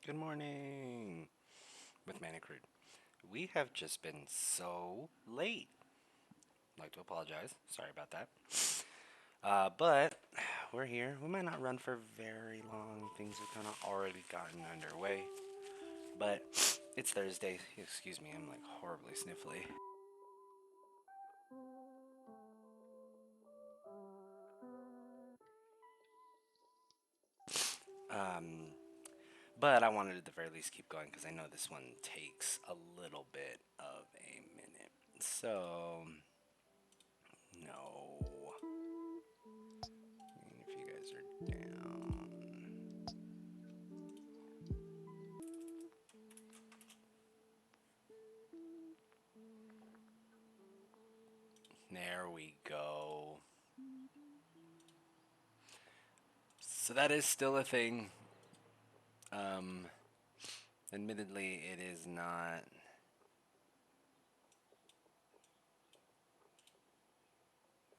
Good morning with ManicCrude. We have just been so late. I'd like to apologize. Sorry about that. But we're here. We might not run for very long. Things have kind of already gotten underway. But it's Thursday. Excuse me, I'm like horribly sniffly. Um, but I wanted to at the very least keep going because I know this one takes a little bit of a minute. So, no. If you guys are down. There we go. So that is still a thing. Um, Admittedly, it is not.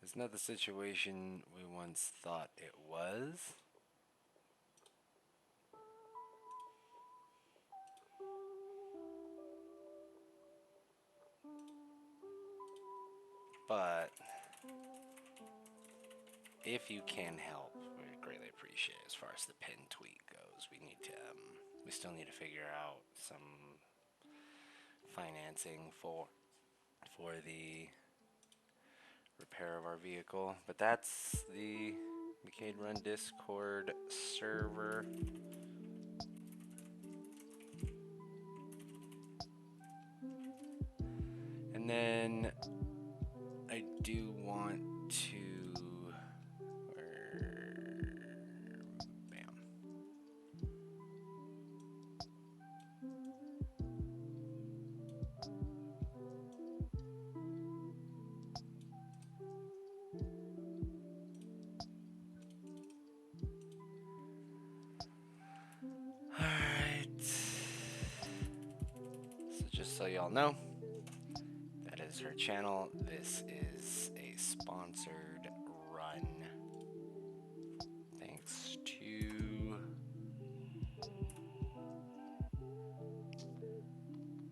It's not the situation we once thought it was. But if you can help, we greatly appreciate it. As far as the pin tweak goes, we need to. We still need to figure out some financing for the repair of our vehicle. But that's the McCade Run Discord server. And then I do want to. Bam. Alright. So, just so y'all know, that is her channel. This is a sponsored run. Thanks to.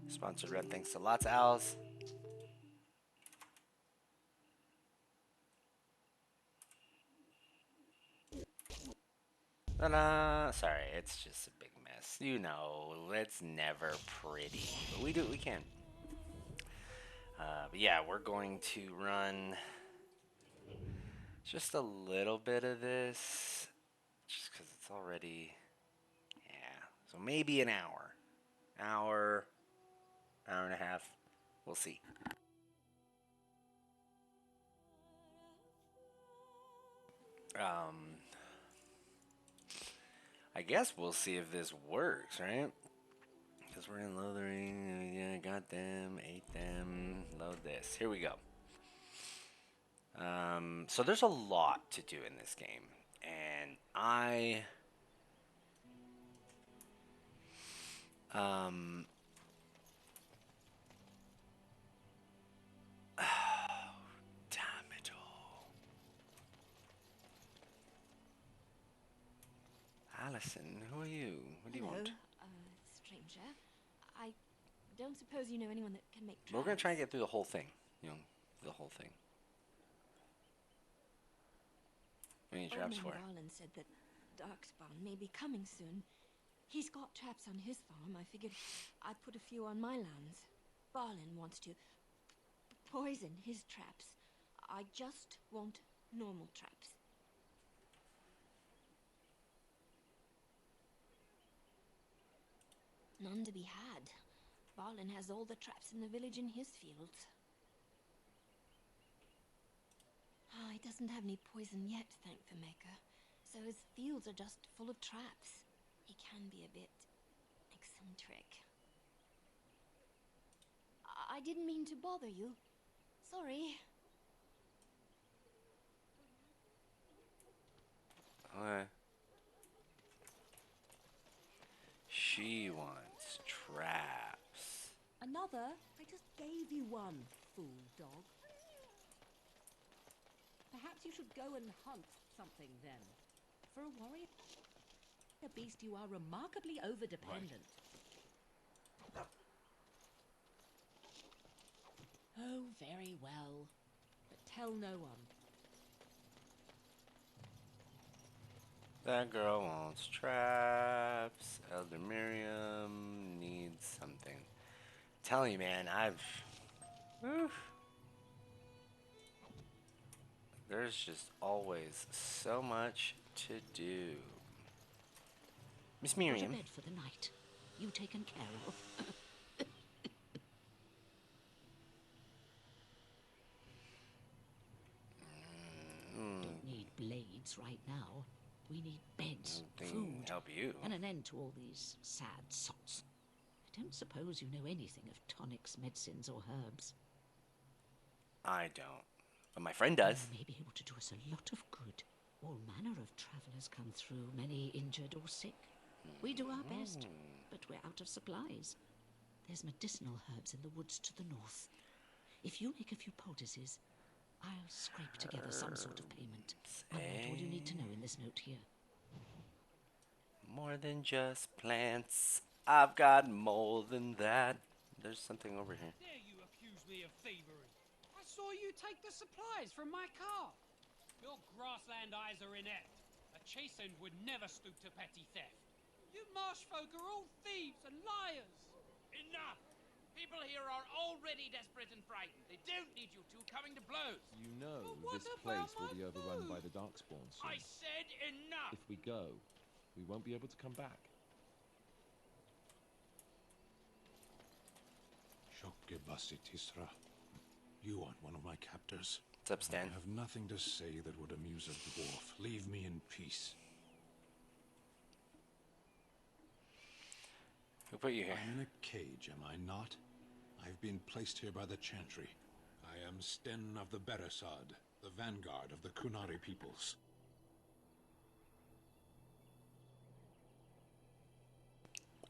Sponsored run thanks to lots of owls. Ta-da! Sorry, it's just a big mess. You know, it's never pretty. But we can. But yeah, we're going to run just a little bit of this. Just because it's already. Yeah. So maybe an hour. Hour and a half. We'll see. Um, I guess we'll see if this works, right? Because we're in loathering. Yeah, got them, ate them. Load this. Here we go. So there's a lot to do in this game, and um, damn it all, Allison, who are you? What do you Hello, want? stranger. I don't suppose you know anyone that can make We're gonna try and traps. get through the whole thing. You know, the whole thing. What do you need Old traps man for? Garland said that Darkspawn may be coming soon. He's got traps on his farm. I figured I'd put a few on my lands. Barlin wants to poison his traps. I just want normal traps. None to be had. Barlin has all the traps in the village in his fields. Ah, he doesn't have any poison yet, thank the Maker. So his fields are just full of traps. He can be a bit eccentric. I didn't mean to bother you. Sorry. Okay. She wants traps. Another? I just gave you one, fool dog. Perhaps you should go and hunt something then. For a warrior. A beast, you are remarkably over-dependent. Oh, very well. But tell no one. That girl wants traps. Elder Miriam needs something. Telling you, man, Whew. There's just always so much to do. Miss Got a Miriam. bed for the night. You taken care of. Don't need blades right now. We need beds, Nothing food, help you. and an end to all these sad sots. I don't suppose you know anything of tonics, medicines, or herbs. I don't. But my friend does. You may be able to do us a lot of good. All manner of travellers come through, many injured or sick. We do our best, but we're out of supplies. There's medicinal herbs in the woods to the north. If you make a few poultices, I'll scrape together some sort of payment. I'll write all you need to know in this note here. More than just plants. I've got more than that. There's something over here. Dare you accuse me of thievery? I saw you take the supplies from my car. Your grassland eyes are inept. A chastened would never stoop to petty theft. You marsh folk are all thieves and liars. Enough! People here are already desperate and frightened. They don't need you two coming to blows. You know But what this about place will my be overrun food? by the Darkspawn soon. I said enough! If we go, we won't be able to come back. Tisra. You aren't one of my captors. What's up, Stan? I have nothing to say that would amuse a dwarf. Leave me in peace. Who put you here? I'm in a cage, am I not? I've been placed here by the Chantry. I am Sten of the Beresad, the vanguard of the Kunari peoples.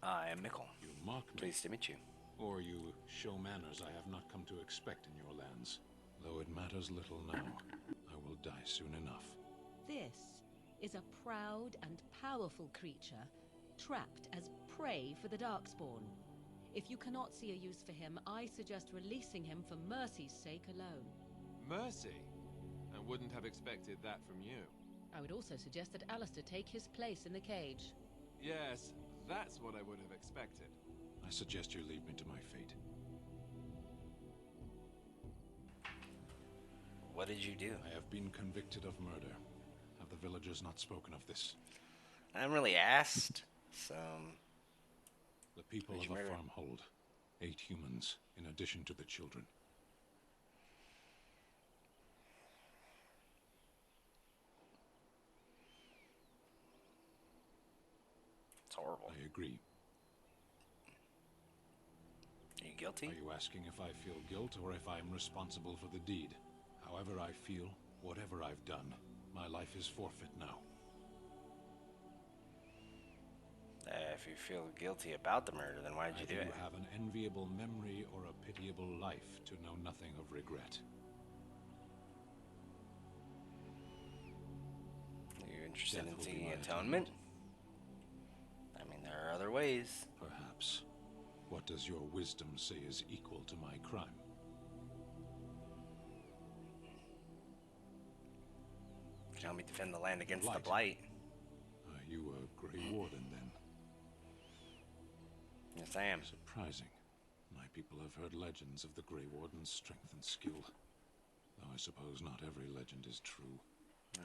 I am Mikkel. You mock me, Pleased to meet you. or you show manners I have not come to expect in your lands. Though it matters little now, I will die soon enough. This is a proud and powerful creature, trapped as prey for the Darkspawn. If you cannot see a use for him, I suggest releasing him for mercy's sake alone. Mercy? I wouldn't have expected that from you. I would also suggest that Alistair take his place in the cage. Yes, that's what I would have expected. I suggest you leave me to my fate. What did you do? I have been convicted of murder. Have the villagers not spoken of this? I haven't really asked. So, The people Who'd of you a murder? farm hold 8 humans, in addition to the children. it's horrible. I agree. Are you guilty? Are you asking if I feel guilt or if I'm responsible for the deed? However I feel, whatever I've done, my life is forfeit now. If you feel guilty about the murder, then why did you Either do it? you have an enviable memory or a pitiable life to know nothing of regret. Are you interested Death in will be seeking my atonement? I mean, there are other ways. Perhaps. What does your wisdom say is equal to my crime? You can help me defend the land against the Blight. blight. Are you a Grey Warden, then? Yes, I am. Surprising. My people have heard legends of the Grey Warden's strength and skill. Though I suppose not every legend is true.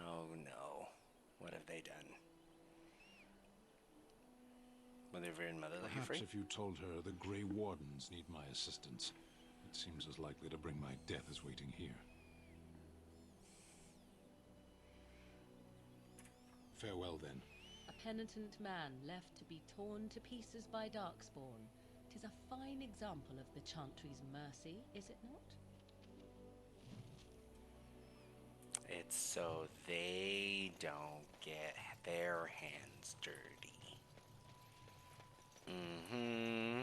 Oh no. What have they done? Will the Reverend Mother let you Perhaps free? if you told her the Grey Wardens need my assistance, it seems as likely to bring my death as waiting here. Farewell, then. A penitent man left to be torn to pieces by Darkspawn. 'Tis a fine example of the Chantry's mercy, is it not? It's so they don't get their hands dirty. Mm-hmm.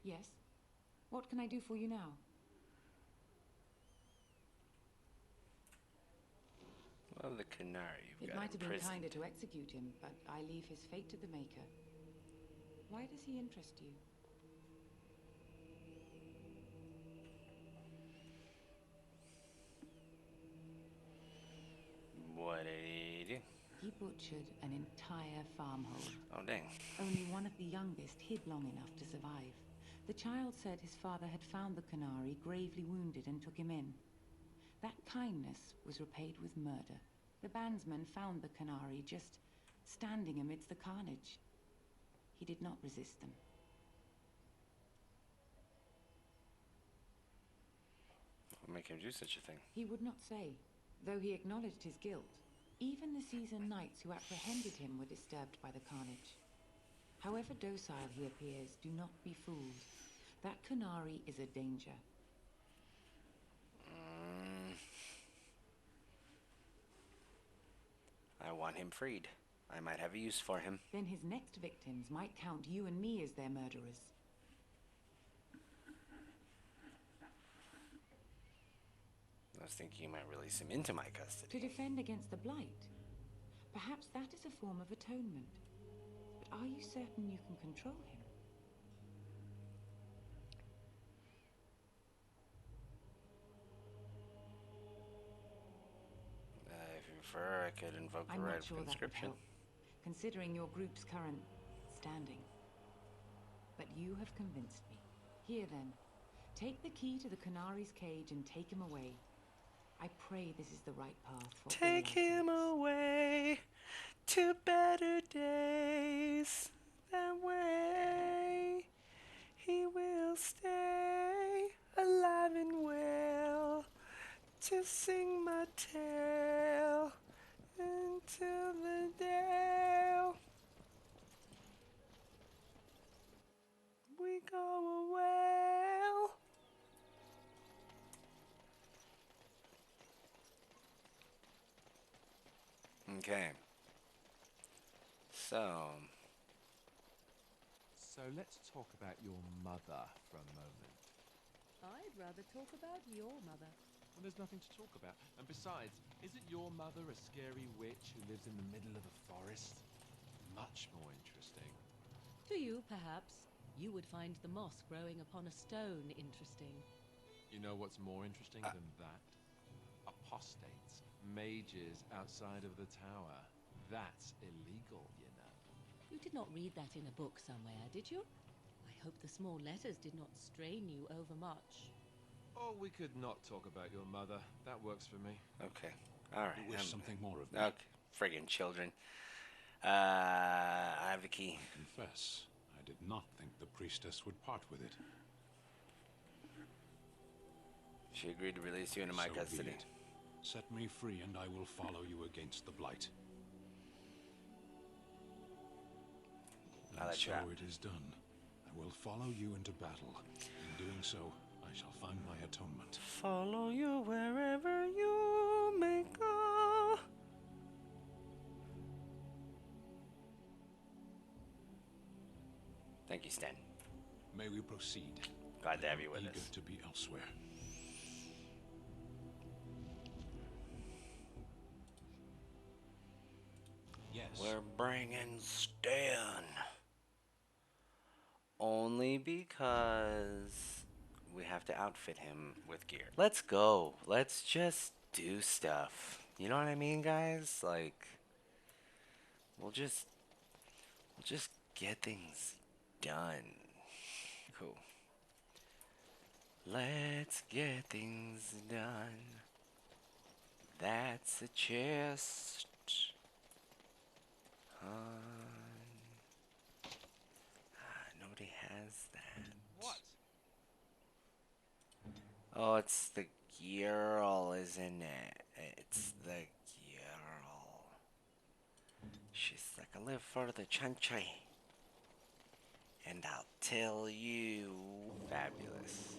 Yes? What can I do for you now? Well, the canary you've It got might have been imprisoned. kinder to execute him, but I leave his fate to the Maker. Why does he interest you? What did he do? He butchered an entire farmhold. Oh, dang. Only one of the youngest hid long enough to survive. The child said his father had found the Canary gravely wounded and took him in. That kindness was repaid with murder. The bandsman found the Canary just standing amidst the carnage. He did not resist them. What would make him do such a thing? He would not say, though he acknowledged his guilt. Even the seasoned knights who apprehended him were disturbed by the carnage. However docile he appears, do not be fooled. That Canary is a danger. I want him freed. I might have a use for him. Then his next victims might count you and me as their murderers. I was thinking you might release him into my To custody. defend against the Blight. Perhaps that is a form of atonement. But are you certain you can control him? If you prefer, I could invoke the I'm right not of sure that would conscription. help, considering your group's current standing. But you have convinced me. Here then, take the key to the Canary's cage and take him away. I pray this is the right path for Take all our him sakes. away to better days. That way he will stay alive and well to sing my tale until the day we go away. Okay. So, So let's talk about your mother for a moment. I'd rather talk about your mother. Well, there's nothing to talk about. And besides, isn't your mother a scary witch who lives in the middle of a forest? Much more interesting. To you, perhaps, you would find the moss growing upon a stone interesting. You know what's more interesting than that? Apostates, mages outside of the tower. That's illegal, you know. You did not read that in a book somewhere, did you? I hope the small letters did not strain you overmuch. Oh, we could not talk about your mother. That works for me. okay. Alright. You wish something more of me? Okay. Friggin' children. I have the key. Confess, I did not think the priestess would part with it. She agreed to release you into my So be custody. it. Set me free and I will follow you against the Blight. I'll And let you so out. it is done. I will follow you into battle. In doing so, I shall find my atonement. Follow you wherever you may go. Thank you, Stan. May we proceed? Glad to have you I'm with eager us. to be elsewhere. Yes. We're bringing Stan. Only because we have to outfit him with gear. Let's go. Let's just do stuff. You know what I mean, guys? Like, we'll just get things done. Cool. Let's get things done. That's a chest. Nobody has that. What? Oh, it's the girl, isn't it? It's the girl. She's like, I live for the country. And I'll tell you. Fabulous.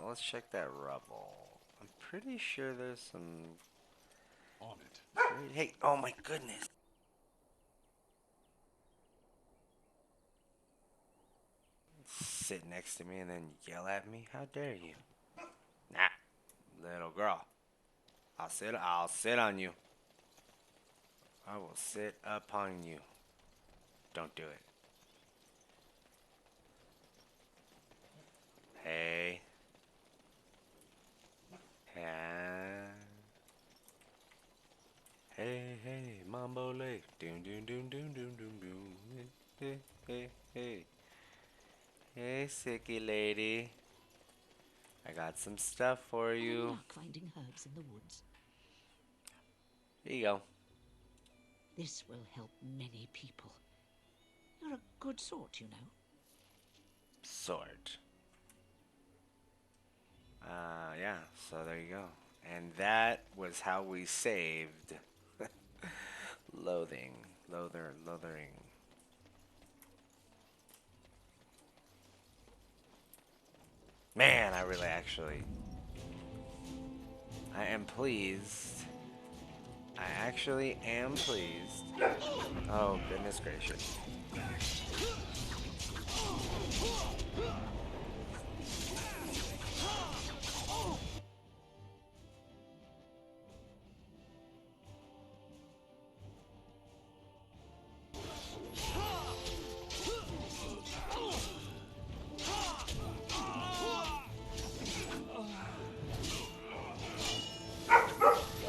Let's check that rubble. I'm pretty sure there's some. On it. Hey, oh my goodness. sit next to me and then yell at me? How dare you? Nah, little girl. I'll sit on you. I will sit upon you. Don't do it. Hey. Yeah. Hey, Mambo Lake. Doom, doom, doom, doom, doom, doom, doom. Hey. Hey, sicky lady. I got some stuff for Any you. luck finding herbs in the woods? Here you go. This will help many people. You're a good sort, you know. Sword. Yeah, so there you go. And that was how we saved Lothering. Man, I am pleased. I actually am pleased. Oh, goodness gracious.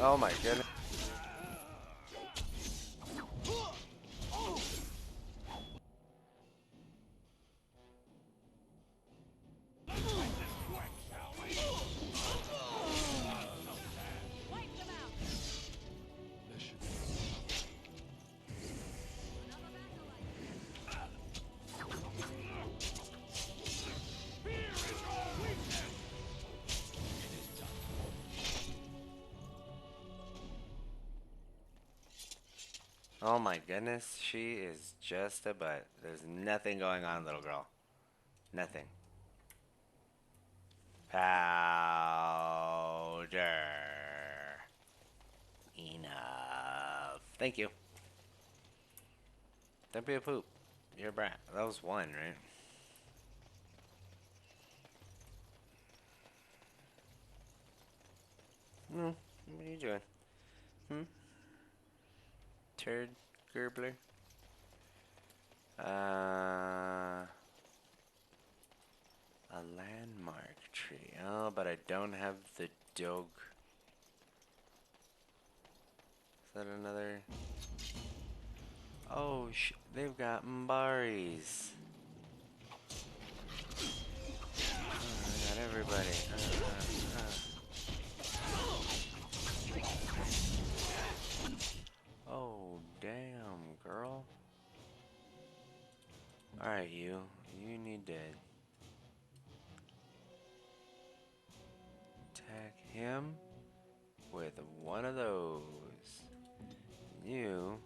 Oh my goodness. Oh my goodness, she is just a butt. There's nothing going on, little girl. Nothing. Powder. Enough. Thank you. Don't be a poop. You're a brat. That was one, right? What are you doing? Turd Gerbler? A landmark tree. Oh, but I don't have the dog. Is that another? Oh, they've got Mbaris. Oh, I got everybody. Oh, damn, girl. Alright, you. You need to attack him with one of those. You.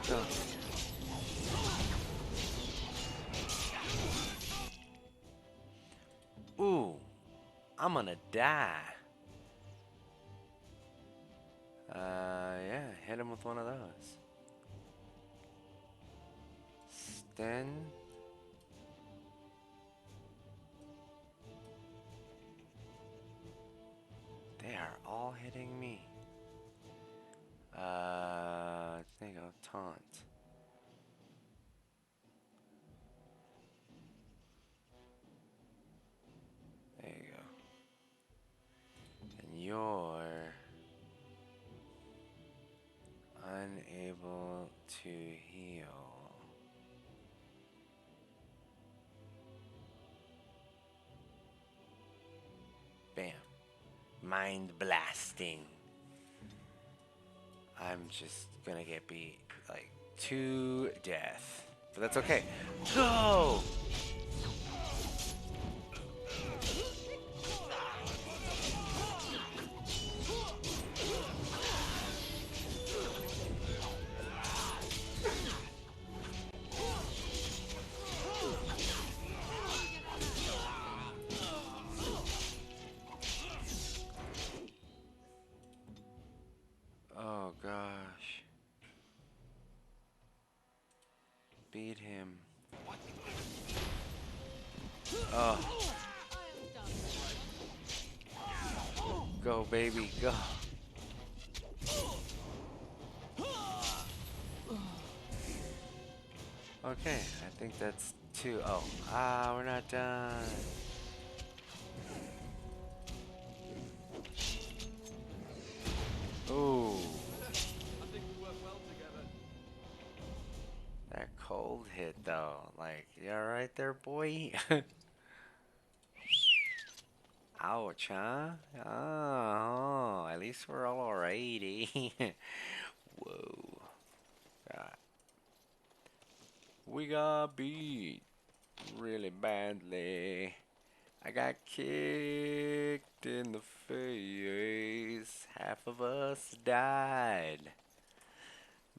Go. Ooh, I'm gonna die. Yeah, hit him with one of those. Stun. They are all hitting me. There you go, taunt. There you go. And you're unable to heal. Bam. Mind blasting. I'm just gonna get beat like to death. But that's okay. Go! need him. Oh. Go, baby, go. Okay, I think that's 2. Oh, we're not done. Ooh. I think we work well together. That cold hit, though. Like, you alright there, boy? Ouch, huh? Oh, at least we're all alrighty. Whoa. God. We got beat really badly. I got kicked in the face. Half of us died.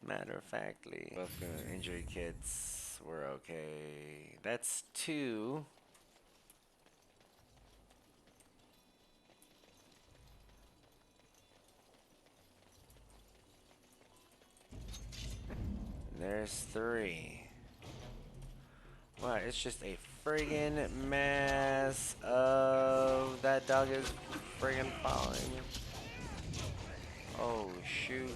Matter of factly. Both injury kits. We're okay. That's 2. There's 3. What? It's just a friggin' mess of that dog is friggin' following me. Oh shoot.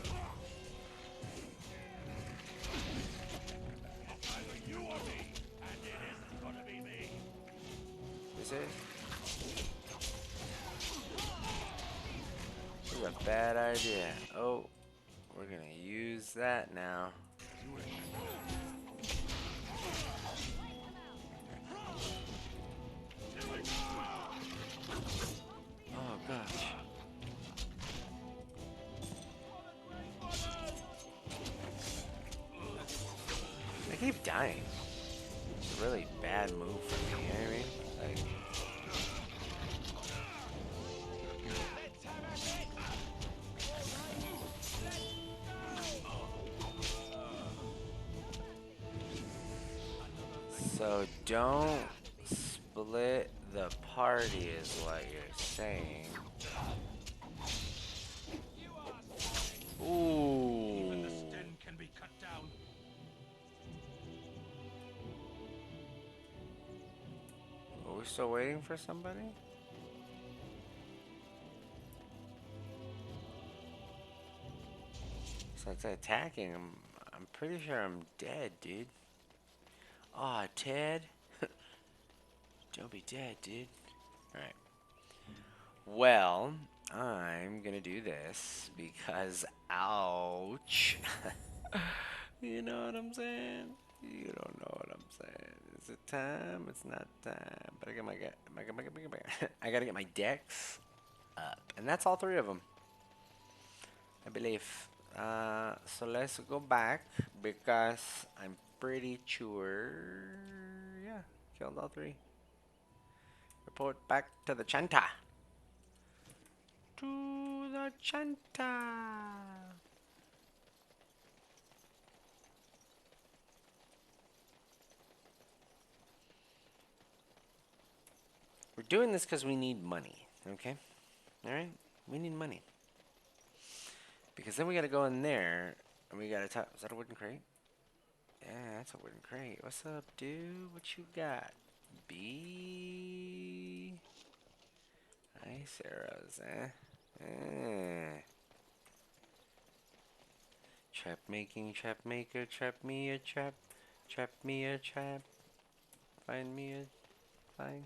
This is a bad idea. Oh, we're gonna use that now. Oh gosh. I keep dying. It's a really bad move for me, you know what I mean? Like, so don't split the party is what you're saying. Ooh. Even the Sten can be cut down. Are we still waiting for somebody? So it's attacking. I'm pretty sure I'm dead, dude. Aw, Ted. Don't be dead, dude. Alright. Well, I'm gonna do this because ouch. You know what I'm saying? You don't know what I'm saying. Is it time? It's not time. But I got I gotta get my decks up. And that's all 3 of them, I believe. So let's go back because I'm pretty sure, yeah, killed all 3. Report back to the Chanta. To the Chanta. We're doing this because we need money, okay? Alright? We need money. Because then we gotta go in there and we gotta talk. Is that a wooden crate? Yeah, that's a wooden crate. What's up, dude? What you got? B. Nice arrows, Trap making, trap maker, trap me a trap. Trap me a trap. Find me a find.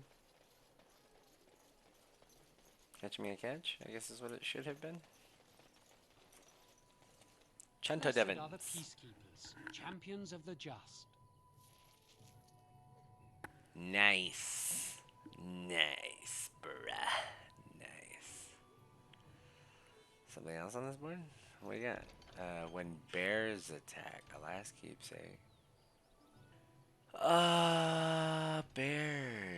Catch me a catch, I guess is what it should have been. Chanta Blessed Devons. are the peacekeepers, champions of the just. Nice. Nice, bruh. Nice. Something else on this board? What do you got? When bears attack, a last keepsake. Bears.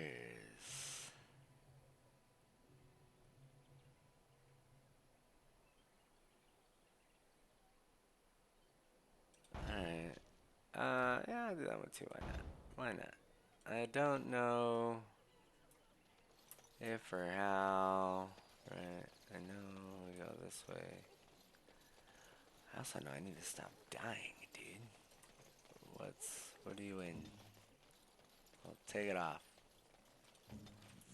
Alright. Yeah, I'll do that one too. Why not? Why not? I don't know if or how. Right. I know we go this way. I also know I need to stop dying, dude. What are you in? Well, take it off.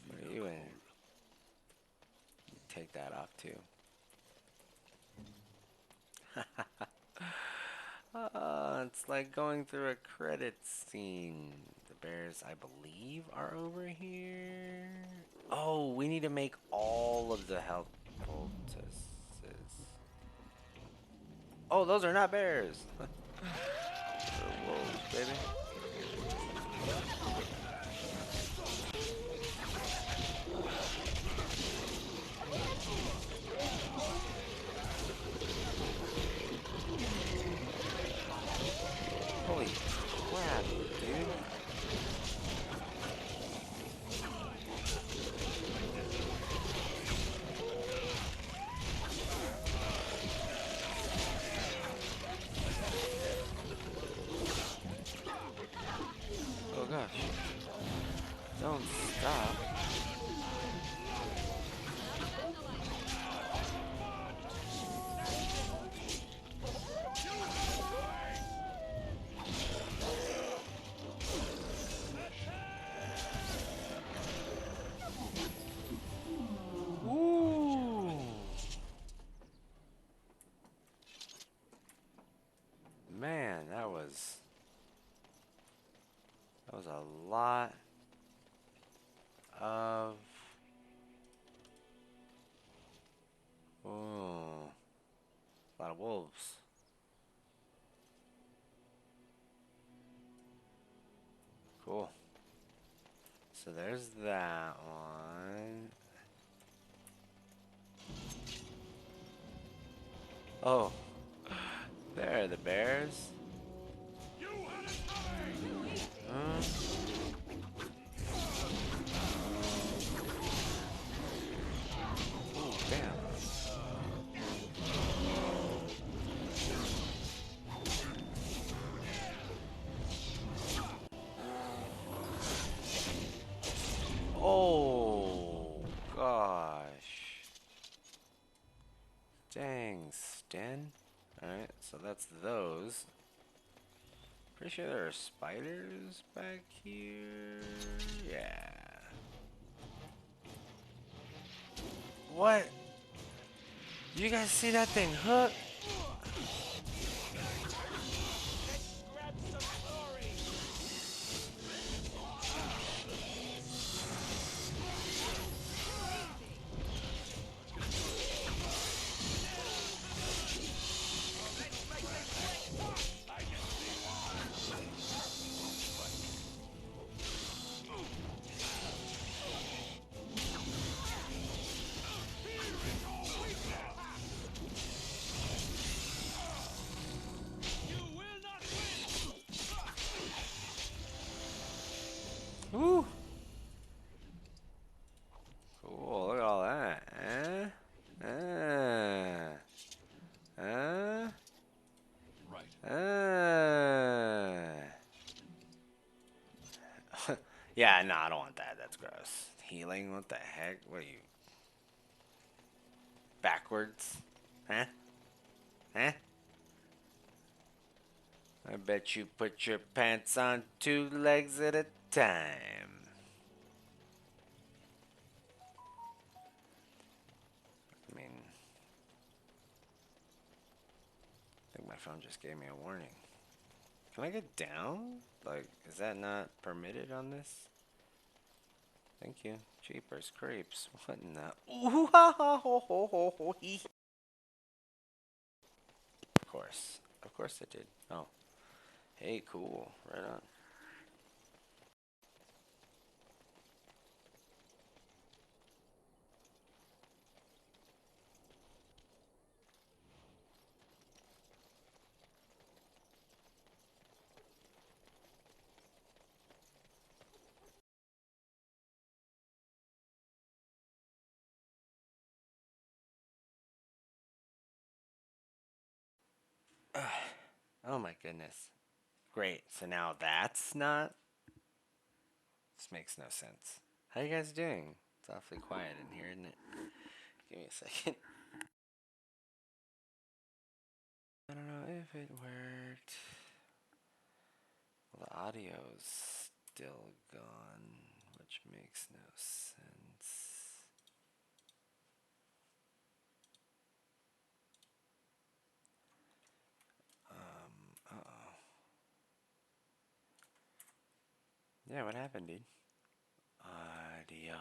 What are you in? Take that off too. It's like going through a credit scene. The bears, I believe, are over here. Oh, we need to make all of the health poultices. Oh, those are not bears. They're wolves, baby. Holy crap, dude. Oh gosh. Don't stop. Ooh. Man, that was a lot of ooh, a lot of wolves. Cool. So there's that one. Oh, there are the bears. Huh? Oh, damn. Oh, gosh. Dang, Sten. Alright, so that's those. Pretty sure there are spiders back here. Yeah. What? You guys see that thing hook? Woo! Cool, look at all that. Right. Yeah, no, I don't want that. That's gross. Healing? What the heck? What are you? Backwards? Huh? Huh? I bet you put your pants on 2 legs at a time. I mean, I think my phone just gave me a warning. Can I get down? Like, is that not permitted on this? Thank you. Jeepers creeps. What in the... Ooh, ha, ha, ho, ho, ho, ho, hee. Of course. Of course it did. Oh. Hey, cool. Right on. Oh my goodness. Great. So now that's not... This makes no sense. How you guys doing? It's awfully quiet in here, isn't it? Give me a second. I don't know if it worked. Well, the audio's still gone, which makes no sense. Uh-oh. Yeah, what happened, dude? Audio.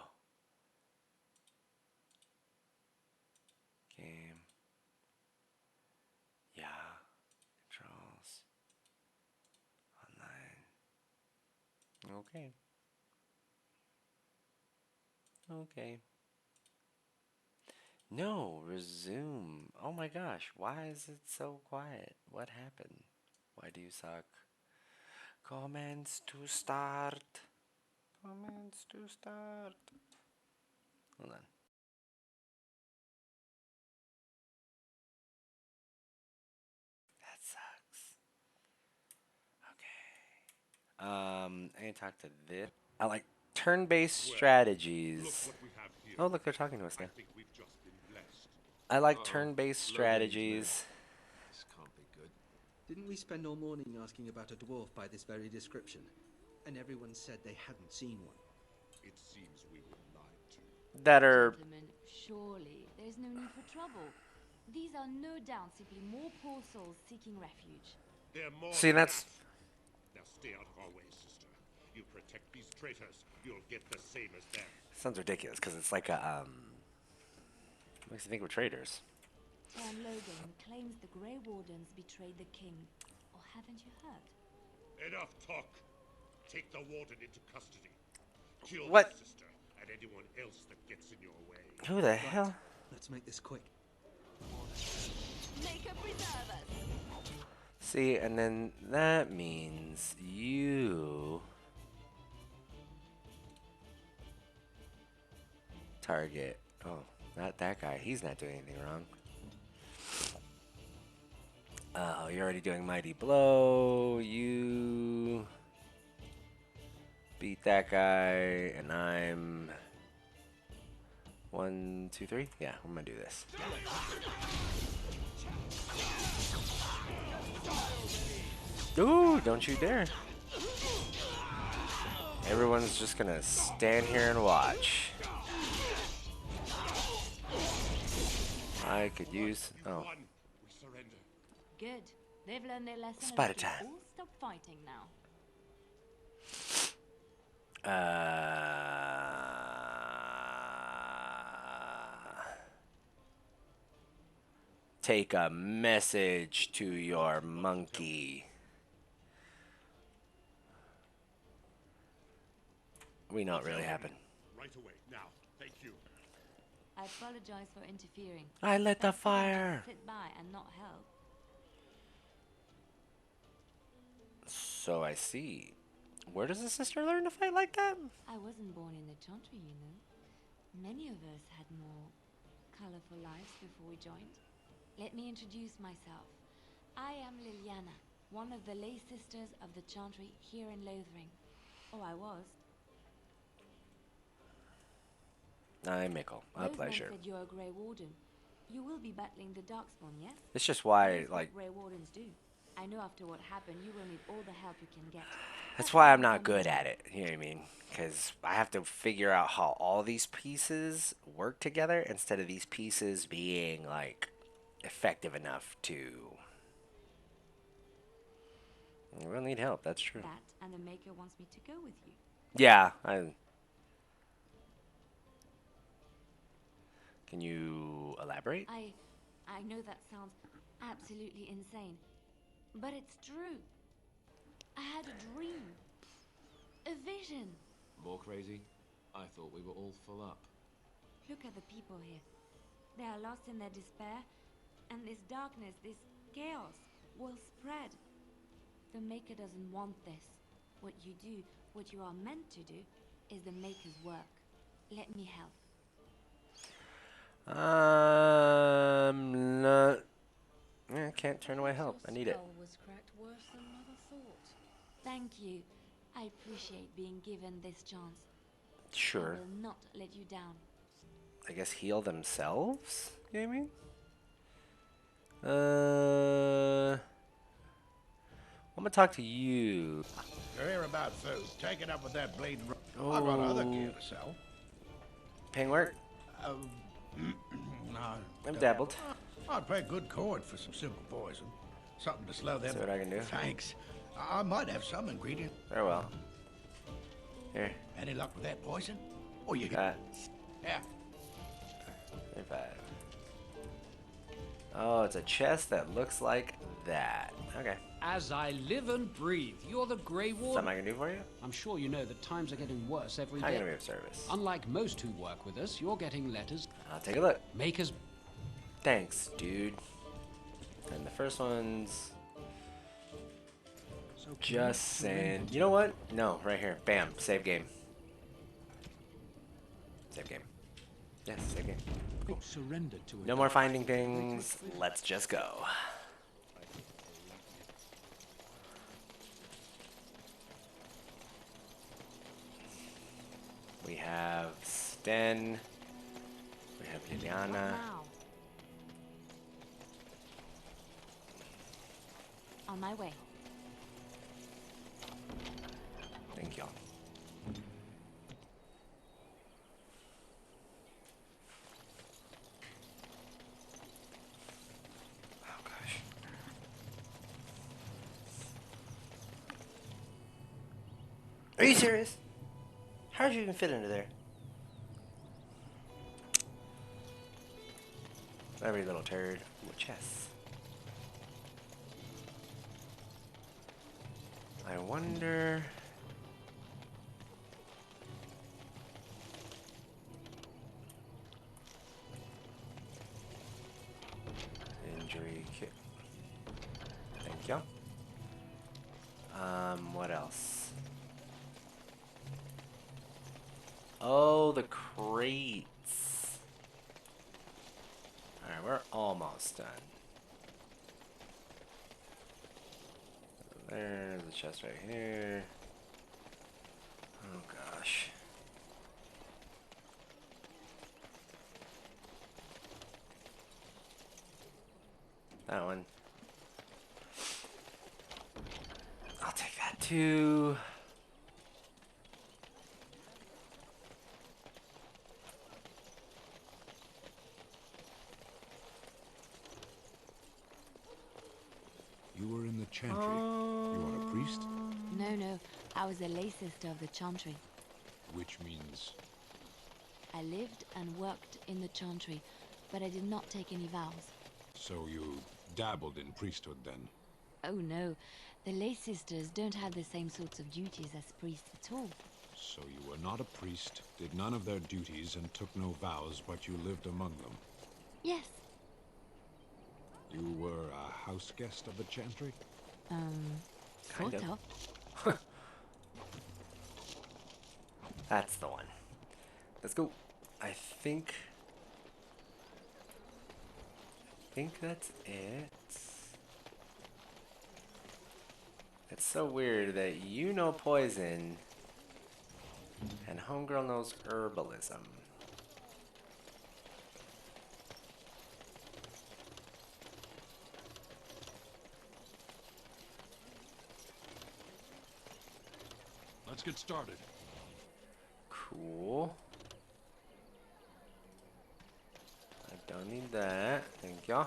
Game. Yeah. Controls. Online. Okay. Okay. No, resume. Oh my gosh, why is it so quiet? What happened? Why do you suck? Comments to start. Comments to start. Hold on. That sucks. Okay. I need to talk to this. I like turn-based strategies. Oh, look, they're talking to us now. I like turn-based strategies. This can't be good. Didn't we spend all morning asking about a dwarf by this very description? And everyone said they hadn't seen one. It seems we were lied to. That are. Gentlemen, surely there's no need for trouble. These are no doubt simply more poor souls seeking refuge. They're more See, than that's. that. Now stay out of our way, sister. You protect these traitors, you'll get the same as them. Sounds ridiculous because it's like a. Makes you think we're traitors. Tom Logan claims the Grey Wardens betrayed the king. Or haven't you heard? Enough talk. Take the warden into custody. Kill What? the sister and anyone else that gets in your way. Who the hell? Let's make this quick. Make a preserve us! See, and then that means you target. Oh, not that guy. He's not doing anything wrong. Oh, you're already doing Mighty Blow. You beat that guy, and I'm 1, 2, 3. Yeah, I'm gonna do this. Ooh, don't you dare. Everyone's just gonna stand here and watch. I could use. Oh. We surrender. Good. They've learned their lesson Spider and we can time. all stop fighting now. Take a message to your monkey. We know it really happened. Right away, now. Thank you. I apologize for interfering. I lit the Best for them to fire. sit by and not help. So I see. Where does a sister learn to fight like that? I wasn't born in the Chantry, you know. Many of us had more colorful lives before we joined. Let me introduce myself. I am Liliana, one of the lay sisters of the Chantry here in Lothering. Or I was. I'm Mickle. A Those pleasure. men said you're a Grey Warden. You will be battling the Darkspawn, yes? It's just why, That's like, what Grey Wardens do. I know after what happened, you will need all the help you can get. that's why I'm not good at it. You know what I mean? Because I have to figure out how all these pieces work together instead of these pieces being, like, effective enough to. We'll need help, that's true. That and the Maker wants me to go with you. Yeah, Can you elaborate? I know that sounds absolutely insane, but it's true. I had a dream. A vision. More crazy? I thought we were all full up. Look at the people here. They are lost in their despair, and this darkness, this chaos, will spread. The Maker doesn't want this. What you do, what you are meant to do, is the Maker's work. Let me help. I'm not. I can't turn away help. I need it. Was cracked worse than Mother thought. Thank you. I appreciate being given this chance. Sure. I will not let you down. I guess heal themselves? You know what I mean? I'm gonna talk to you. You're here about food. Take it up with that bleeding. I've got other Oh, gear to sell. paying work. Uh, no. I've dabbled. I'd pay good coin for some simple poison. Something to slow them. See what I can do. Thanks. I might have some ingredient. Very well. Here. Any luck with that poison? Oh, you Got Yeah. 35. Oh, it's a chest that looks like that. Okay. As I live and breathe, you're the Grey Ward. Something I can do for you? I'm sure you know that times are getting worse every How day. can I be of service? Unlike most who work with us, you're getting letters. I'll take a look. Make us. Thanks, dude. And the first one's just saying. You know what? No, right here. Bam. Save game. Save game. Yes, save game. Cool. Surrender to it. No more finding things. Let's just go. We have Sten. We have Liliana. Now. On my way. Thank y'all. Oh gosh. Are you serious? How did you even fit into there? Every little turd. Ooh, chess. I wonder. Injury kit. Thank you. What else? Oh, the crates. Alright, we're almost done. There's the chest right here. Oh gosh. That one. I'll take that too. You were in the chantry. You are a priest? No. I was a lay sister of the chantry. Which means... I lived and worked in the chantry, but I did not take any vows. So you dabbled in priesthood then? Oh no, the lay sisters don't have the same sorts of duties as priests at all. So you were not a priest, did none of their duties, and took no vows, but you lived among them? Yes. You were a house guest of the chantry? Sort of. That's the one. Let's go. I think that's it. It's so weird that you know poison and homegirl knows herbalism. Let's get started. Cool. I don't need that. Thank you.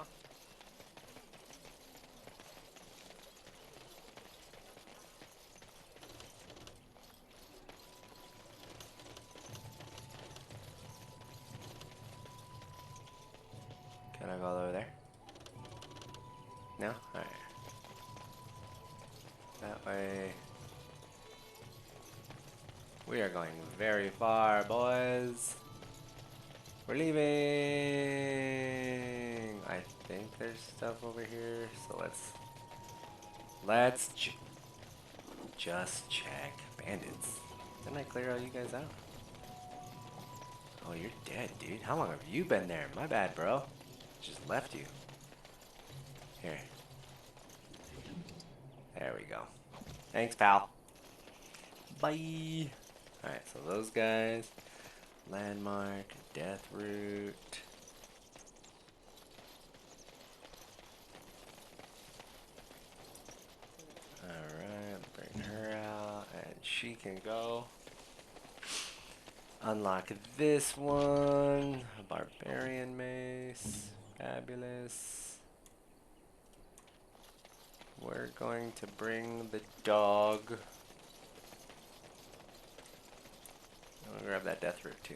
Can I go over there? No? Alright. That way. We are going very far, boys. We're leaving. I think there's stuff over here, so let's just check. Bandits. Didn't I clear all you guys out? Oh, you're dead, dude. How long have you been there? My bad, bro. Just left you. Here. There we go. Thanks, pal. Bye. Alright, so those guys. Landmark, death root. she can go. Unlock this one. A barbarian mace. Fabulous. We're going to bring the dog. I'm gonna grab that death root too.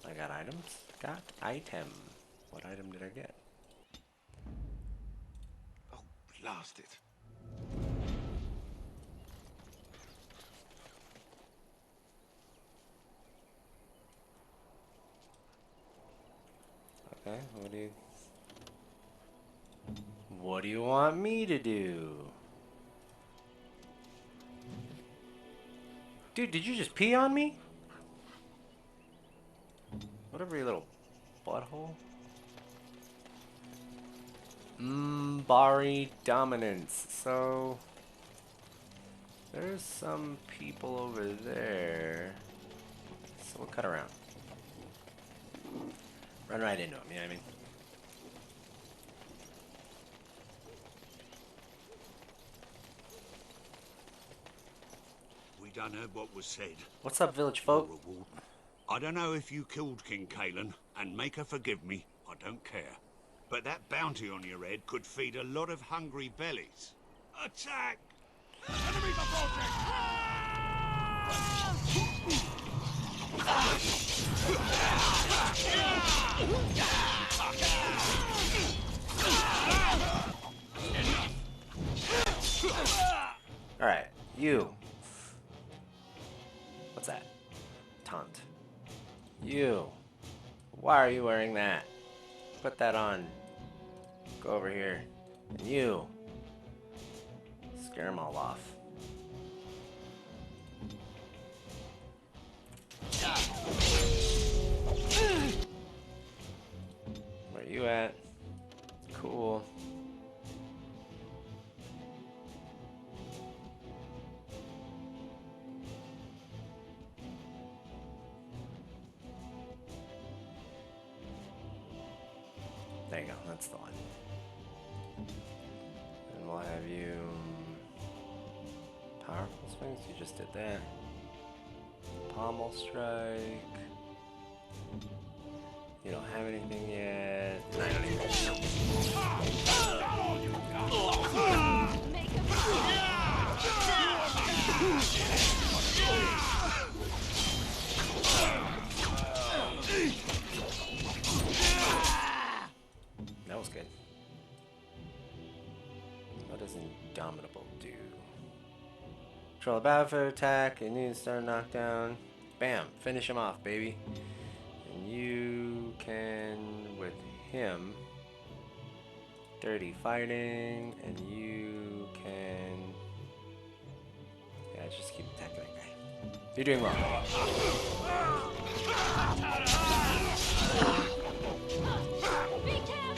I got items. Got item. What item did I get? Oh, blast it. Okay, what do you want me to do? Dude, did you just pee on me? Whatever, you little butthole. Bari dominance. So there's some people over there. So we'll cut around. Run right into them, you know what I mean? We done heard what was said. What's up, village folk? You're a warden. I don't know if you killed King Kalen, and make her forgive me, I don't care. But that bounty on your head could feed a lot of hungry bellies. Attack! Enemies Alright, you. What's that? Taunt. You. Why are you wearing that? Put that on. Go over here. And you. Scare them all off. Where you at? Cool. There you go, that's the one. And we'll have you... Powerful swings, you just did that. Pommel strike. You don't have anything yet. I don't even That was good. What does Indomitable do? Control the battlefield attack, and you start knockdown. Bam! Finish him off, baby. And you can, with him, dirty fighting, and you can... Yeah, just keep attacking that guy. You're doing well. Be careful!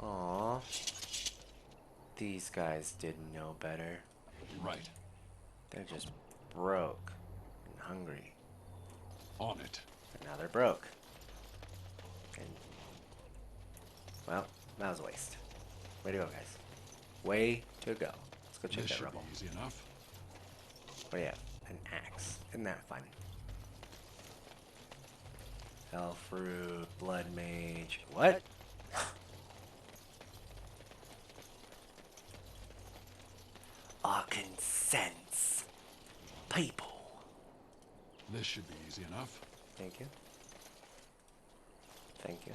Aww. These guys didn't know better. Right. They're just broke and hungry. On it. And now they're broke. And, well, that was a waste. Way to go, guys. Way to go. Let's go check This that should rubble. be easy enough. What do you have? An axe. Isn't that fun? Elf fruit, blood mage. What? I can sense people. This should be easy enough. Thank you. Thank you.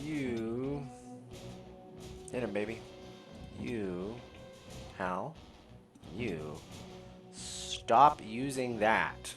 You... Hit him, baby. You... Hal. You... Stop using that.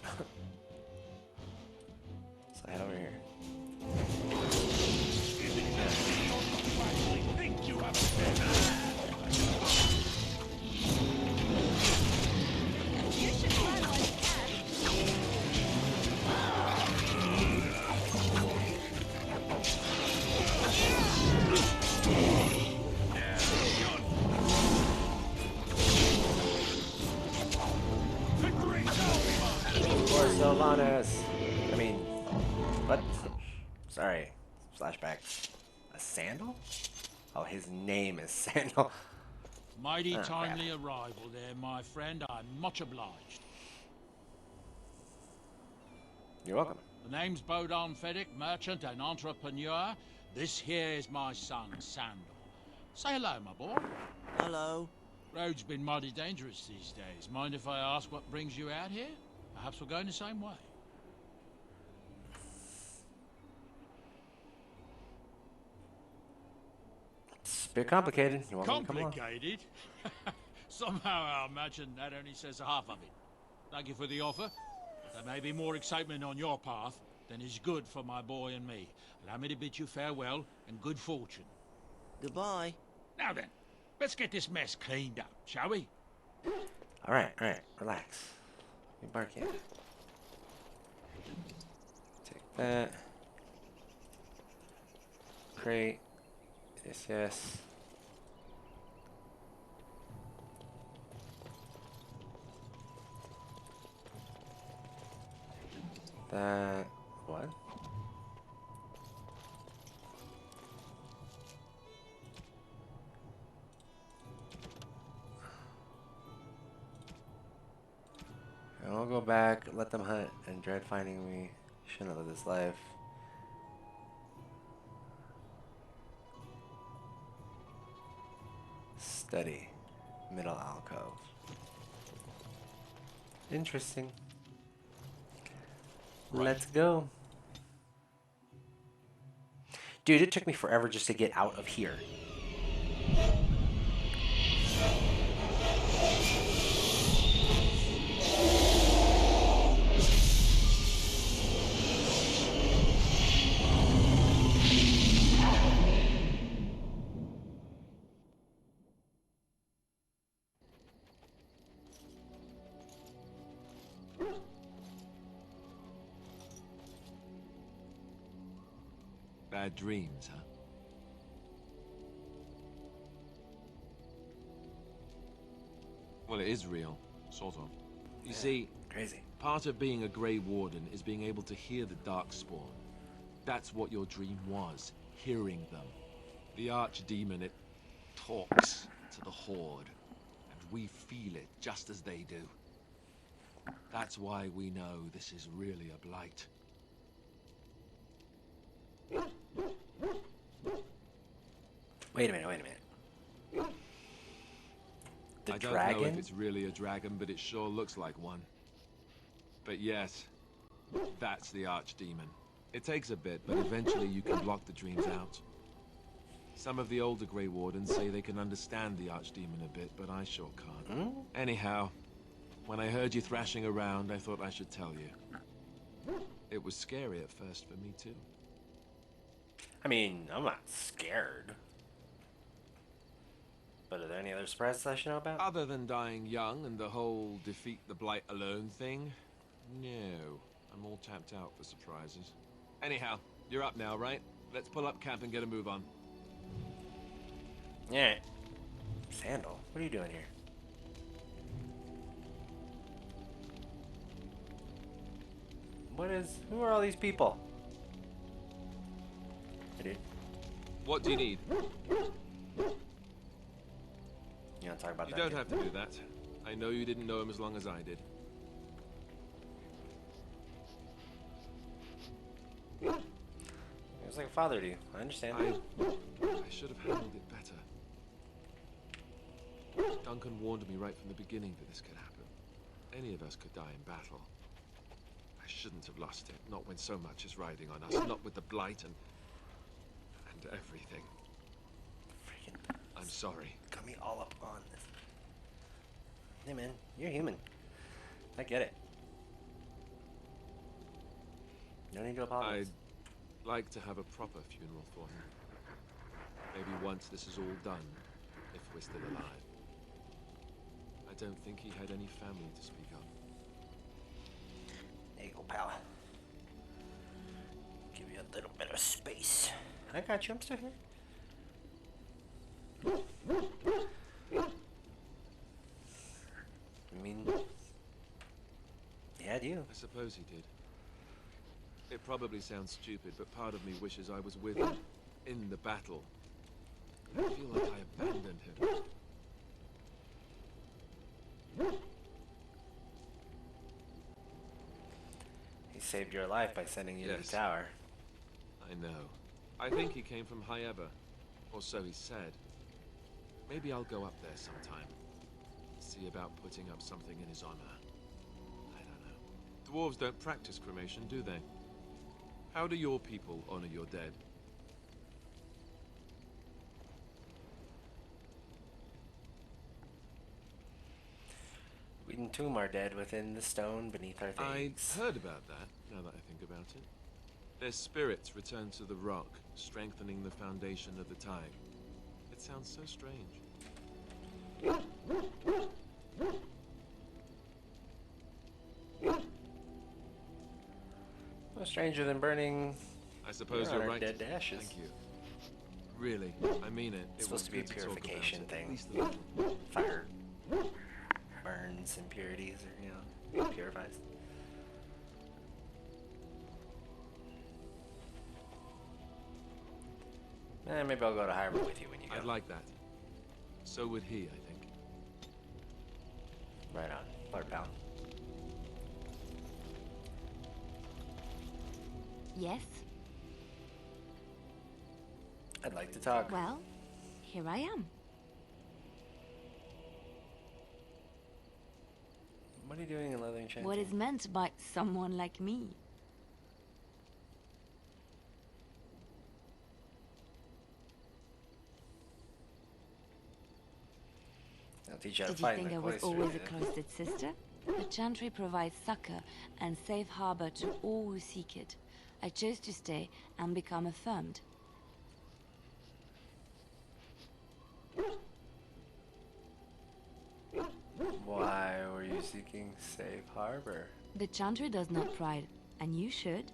on us. I mean, what? Sorry. Flashback. A sandal? Oh, his name is Sandal. Mighty Oh, timely arrival there, my friend. I'm much obliged. You're welcome. The name's Bodon Feddick, merchant and entrepreneur. This here is my son, Sandal. Say hello, my boy. Hello. Road's been mighty dangerous these days. Mind if I ask what brings you out here? Perhaps we're going the same way. It's a bit complicated. You want me to come along? Complicated? Somehow I imagine that only says half of it. Thank you for the offer. There may be more excitement on your path than is good for my boy and me. Allow me to bid you farewell and good fortune. Goodbye. Now then, let's get this mess cleaned up, shall we? Alright, relax. Embark in. Take that. Crate. Yes. That. What? I'll go back, let them hunt, and dread finding me. Shouldn't live this life. Study. Middle alcove. Interesting. Right. Let's go. Dude, it took me forever just to get out of here. Bad dreams, huh? Well, it is real, sort of. You see, crazy. Part of being a Grey Warden is being able to hear the Darkspawn. That's what your dream was, hearing them. The Archdemon, it talks to the Horde, and we feel it just as they do. That's why we know this is really a blight. Wait a minute. I don't know if it's really a dragon, but it sure looks like one. But yes, that's the Archdemon. It takes a bit, but eventually you can block the dreams out. Some of the older Grey Wardens say they can understand the Archdemon a bit, but I sure can't. Anyhow, when I heard you thrashing around, I thought I should tell you. It was scary at first for me, too. I mean, I'm not scared. But are there any other surprises I should know about? Other than dying young and the whole defeat the Blight alone thing, no. I'm all tapped out for surprises. Anyhow, you're up now, right? Let's pull up camp and get a move on. Yeah. Sandal, what are you doing here? Who are all these people? Hey, dude. What do you need? You want to talk about You that? don't have to do that. I know you didn't know him as long as I did. He was like a father to you. I understand. I should have handled it better. Duncan warned me right from the beginning that this could happen. Any of us could die in battle. I shouldn't have lost it, not when so much is riding on us, not with the Blight and everything. Freaking. I'm sorry. Got me all up on this. Hey man, you're human. I get it. No need to apologize. I'd like to have a proper funeral for him. Maybe once this is all done, if we're still alive. I don't think he had any family to speak of. There you go, pal. Give you a little bit of space. I got you, I'm still here. I mean, he had you. I suppose he did. It probably sounds stupid, but part of me wishes I was with him in the battle. I feel like I abandoned him. He saved your life by sending you to the tower. I know. I think he came from Hyeva, or so he said. Maybe I'll go up there sometime. See about putting up something in his honor. I don't know. Dwarves don't practice cremation, do they? How do your people honor your dead? We entomb our dead within the stone beneath our thieves. I heard about that, now that I think about it. Their spirits return to the rock, strengthening the foundation of the tide. It sounds so strange. No stranger than burning. I suppose you're right. Dead to ashes. Thank you. Really, I mean it. It's supposed to be a purification thing. At least Fire burns impurities, or purifies. Maybe I'll go to Hyrule with you when you go. I'd like that. So would he, I think. Right on, Lord Pal. Yes? I'd like to talk. Well, here I am. What are you doing in Leather Enchanted? What is meant by someone like me? I'll teach you how to Did you fight think in I the was cloister, always a yeah? cloistered sister? The Chantry provides succor and safe harbor to all who seek it. I chose to stay and become affirmed. Why were you seeking safe harbor? The Chantry does not pride, and you should.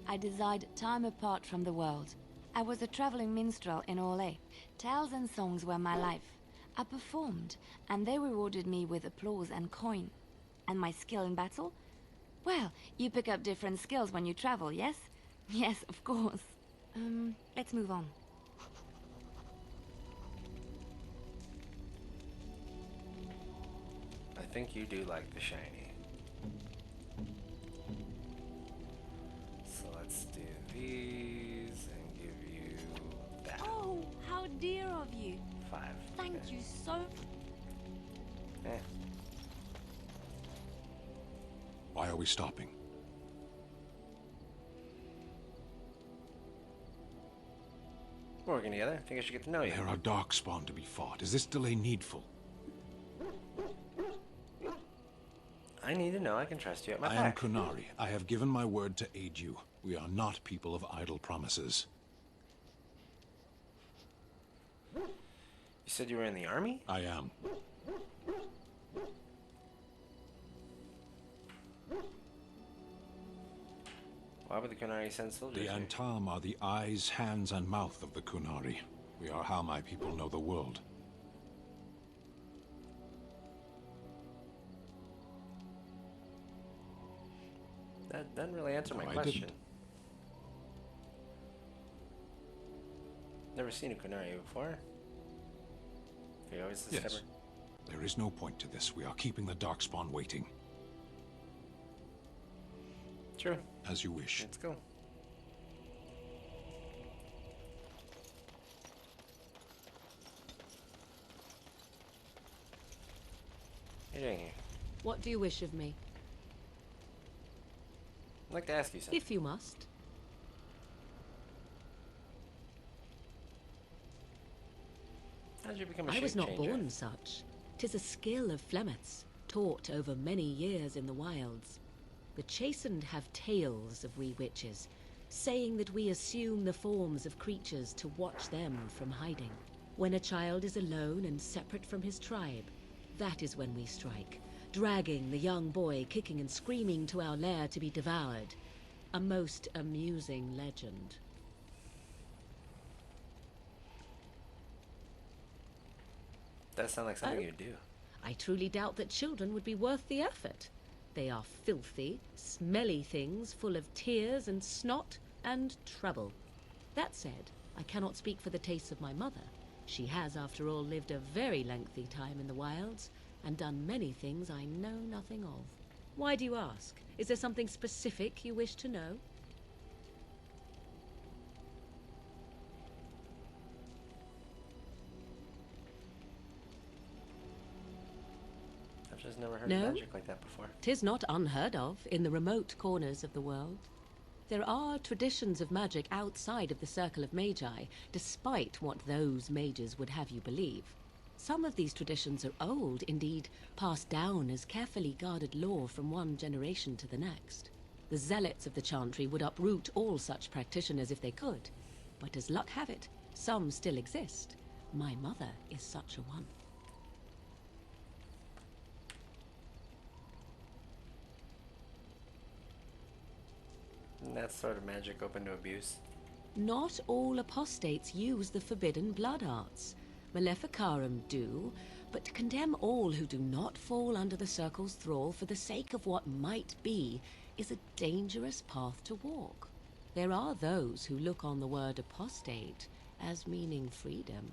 I desired time apart from the world. I was a traveling minstrel in Orlais. Tales and songs were my life. I performed, and they rewarded me with applause and coin. And my skill in battle? Well, you pick up different skills when you travel, yes? Yes, of course. Let's move on. I think you do like the shiny. So let's do these and give you that. Oh, how dear of you. 5. Thank you so... Eh. Why are we stopping? We're working together. I think I should get to know you. There are darkspawn to be fought. Is this delay needful? I need to know I can trust you at my I am back. Kunari. I have given my word to aid you. We are not people of idle promises. You said you were in the army? I am. Why would the Kunari send soldiers The here? Antam are the eyes, hands, and mouth of the Kunari. We are how my people know the world. That doesn't really answer my No, I question. didn't. Never seen a Kunari before. You always Yes. discover. There is no point to this. We are keeping the darkspawn waiting. True. As you wish. Let's go. What are you doing here? What do you wish of me? I'd like to ask you something. If you must. How did you become a I was not shape changer? born such. 'Tis a skill of Flemeth's, taught over many years in the wilds. The chastened have tales of we witches, saying that we assume the forms of creatures to watch them from hiding. When a child is alone and separate from his tribe, that is when we strike, dragging the young boy kicking and screaming to our lair to be devoured. A most amusing legend. That sounds like something Oh. you'd do. I truly doubt that children would be worth the effort. They are filthy, smelly things full of tears and snot and trouble. That said, I cannot speak for the tastes of my mother. She has, after all, lived a very lengthy time in the wilds and done many things I know nothing of. Why do you ask? Is there something specific you wish to know? I've just never heard No? magic like that before. 'Tis not unheard of in the remote corners of the world. There are traditions of magic outside of the circle of magi, despite what those mages would have you believe. Some of these traditions are old, indeed, passed down as carefully guarded lore from one generation to the next. The zealots of the chantry would uproot all such practitioners if they could. But as luck have it, some still exist. My mother is such a one. And that sort of magic open to abuse. Not all apostates use the forbidden blood arts. Maleficarum do, but to condemn all who do not fall under the circle's thrall for the sake of what might be is a dangerous path to walk. There are those who look on the word apostate as meaning freedom.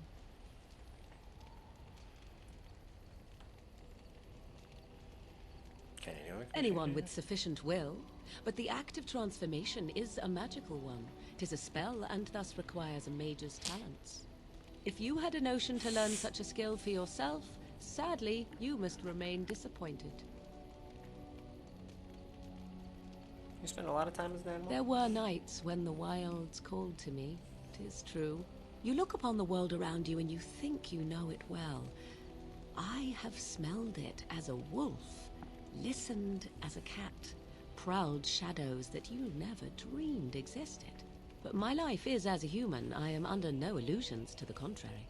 Anyone with sufficient will, but the act of transformation is a magical one. 'Tis a spell and thus requires a mage's talents. If you had a notion to learn such a skill for yourself, sadly, you must remain disappointed. You spend a lot of time as an animal? There were nights when the wilds called to me, 'tis true. You look upon the world around you and you think you know it well. I have smelled it as a wolf, listened as a cat, prowled shadows that you never dreamed existed. But my life is as a human. I am under no illusions to the contrary.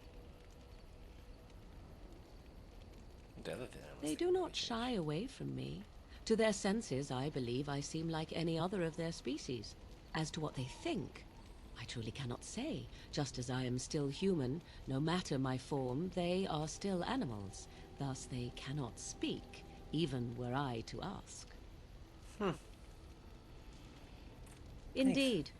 They do not shy away from me. To their senses, I believe I seem like any other of their species. As to what they think, I truly cannot say. Just as I am still human, no matter my form, they are still animals. Thus they cannot speak, even were I to ask. Indeed.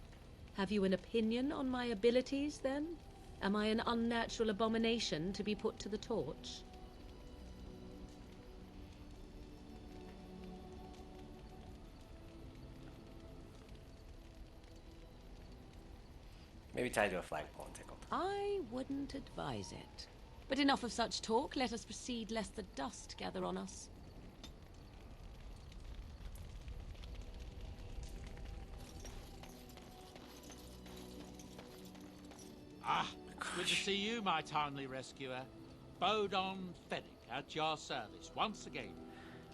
Have you an opinion on my abilities, then? Am I an unnatural abomination to be put to the torch? Maybe tied to a flagpole and tickled. I wouldn't advise it. But enough of such talk. Let us proceed, lest the dust gather on us. Ah, good to see you, my timely rescuer. Bodon Fennick, at your service, once again.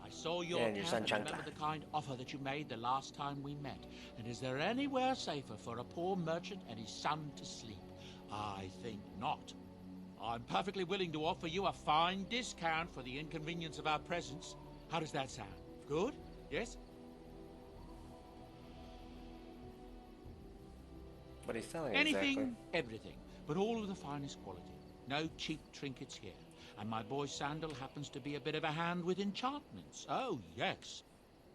I saw your and your son and remember the kind offer that you made the last time we met. And is there anywhere safer for a poor merchant and his son to sleep? I think not. I'm perfectly willing to offer you a fine discount for the inconvenience of our presence. How does that sound? Good? Yes? What he's selling Anything, exactly. everything, but all of the finest quality. No cheap trinkets here. And my boy Sandal happens to be a bit of a hand with enchantments. Oh, yes.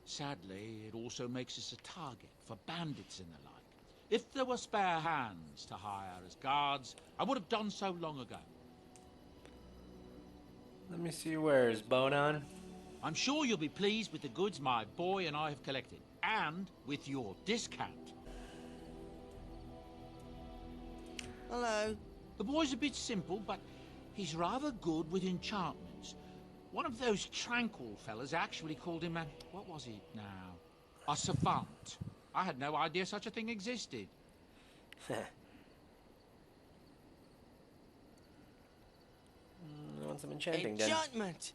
Sadly, it also makes us a target for bandits and the like. If there were spare hands to hire as guards, I would have done so long ago. Let me see where's Bonan. I'm sure you'll be pleased with the goods my boy and I have collected, and with your discount. Hello. The boy's a bit simple, but he's rather good with enchantments. One of those tranquil fellas actually called him a... what was it now? A savant. I had no idea such a thing existed. I want some enchanting then. Enchantment!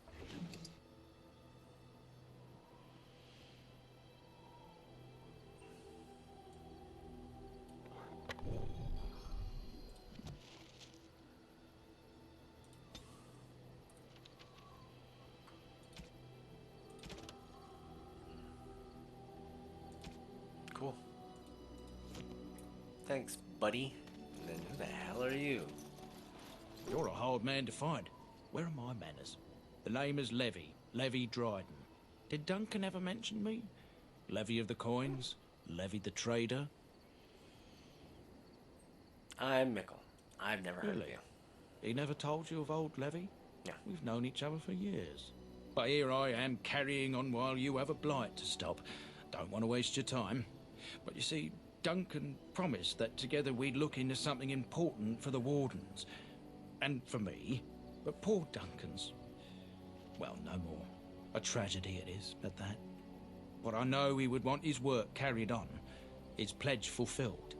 Cool. Thanks, buddy. And then who the hell are you? You're a hard man to find. Where are my manners? The name is Levy. Levy Dryden. Did Duncan ever mention me? Levy of the coins? Levy the trader? I'm Mickle. I've never heard of Really? you. He never told you of old Levy? No. We've known each other for years. But here I am carrying on while you have a blight to stop. Don't want to waste your time. But you see, Duncan promised that together we'd look into something important for the Wardens. And for me. But poor Duncan's... well, no more. A tragedy it is, at that. But I know he would want his work carried on. His pledge fulfilled.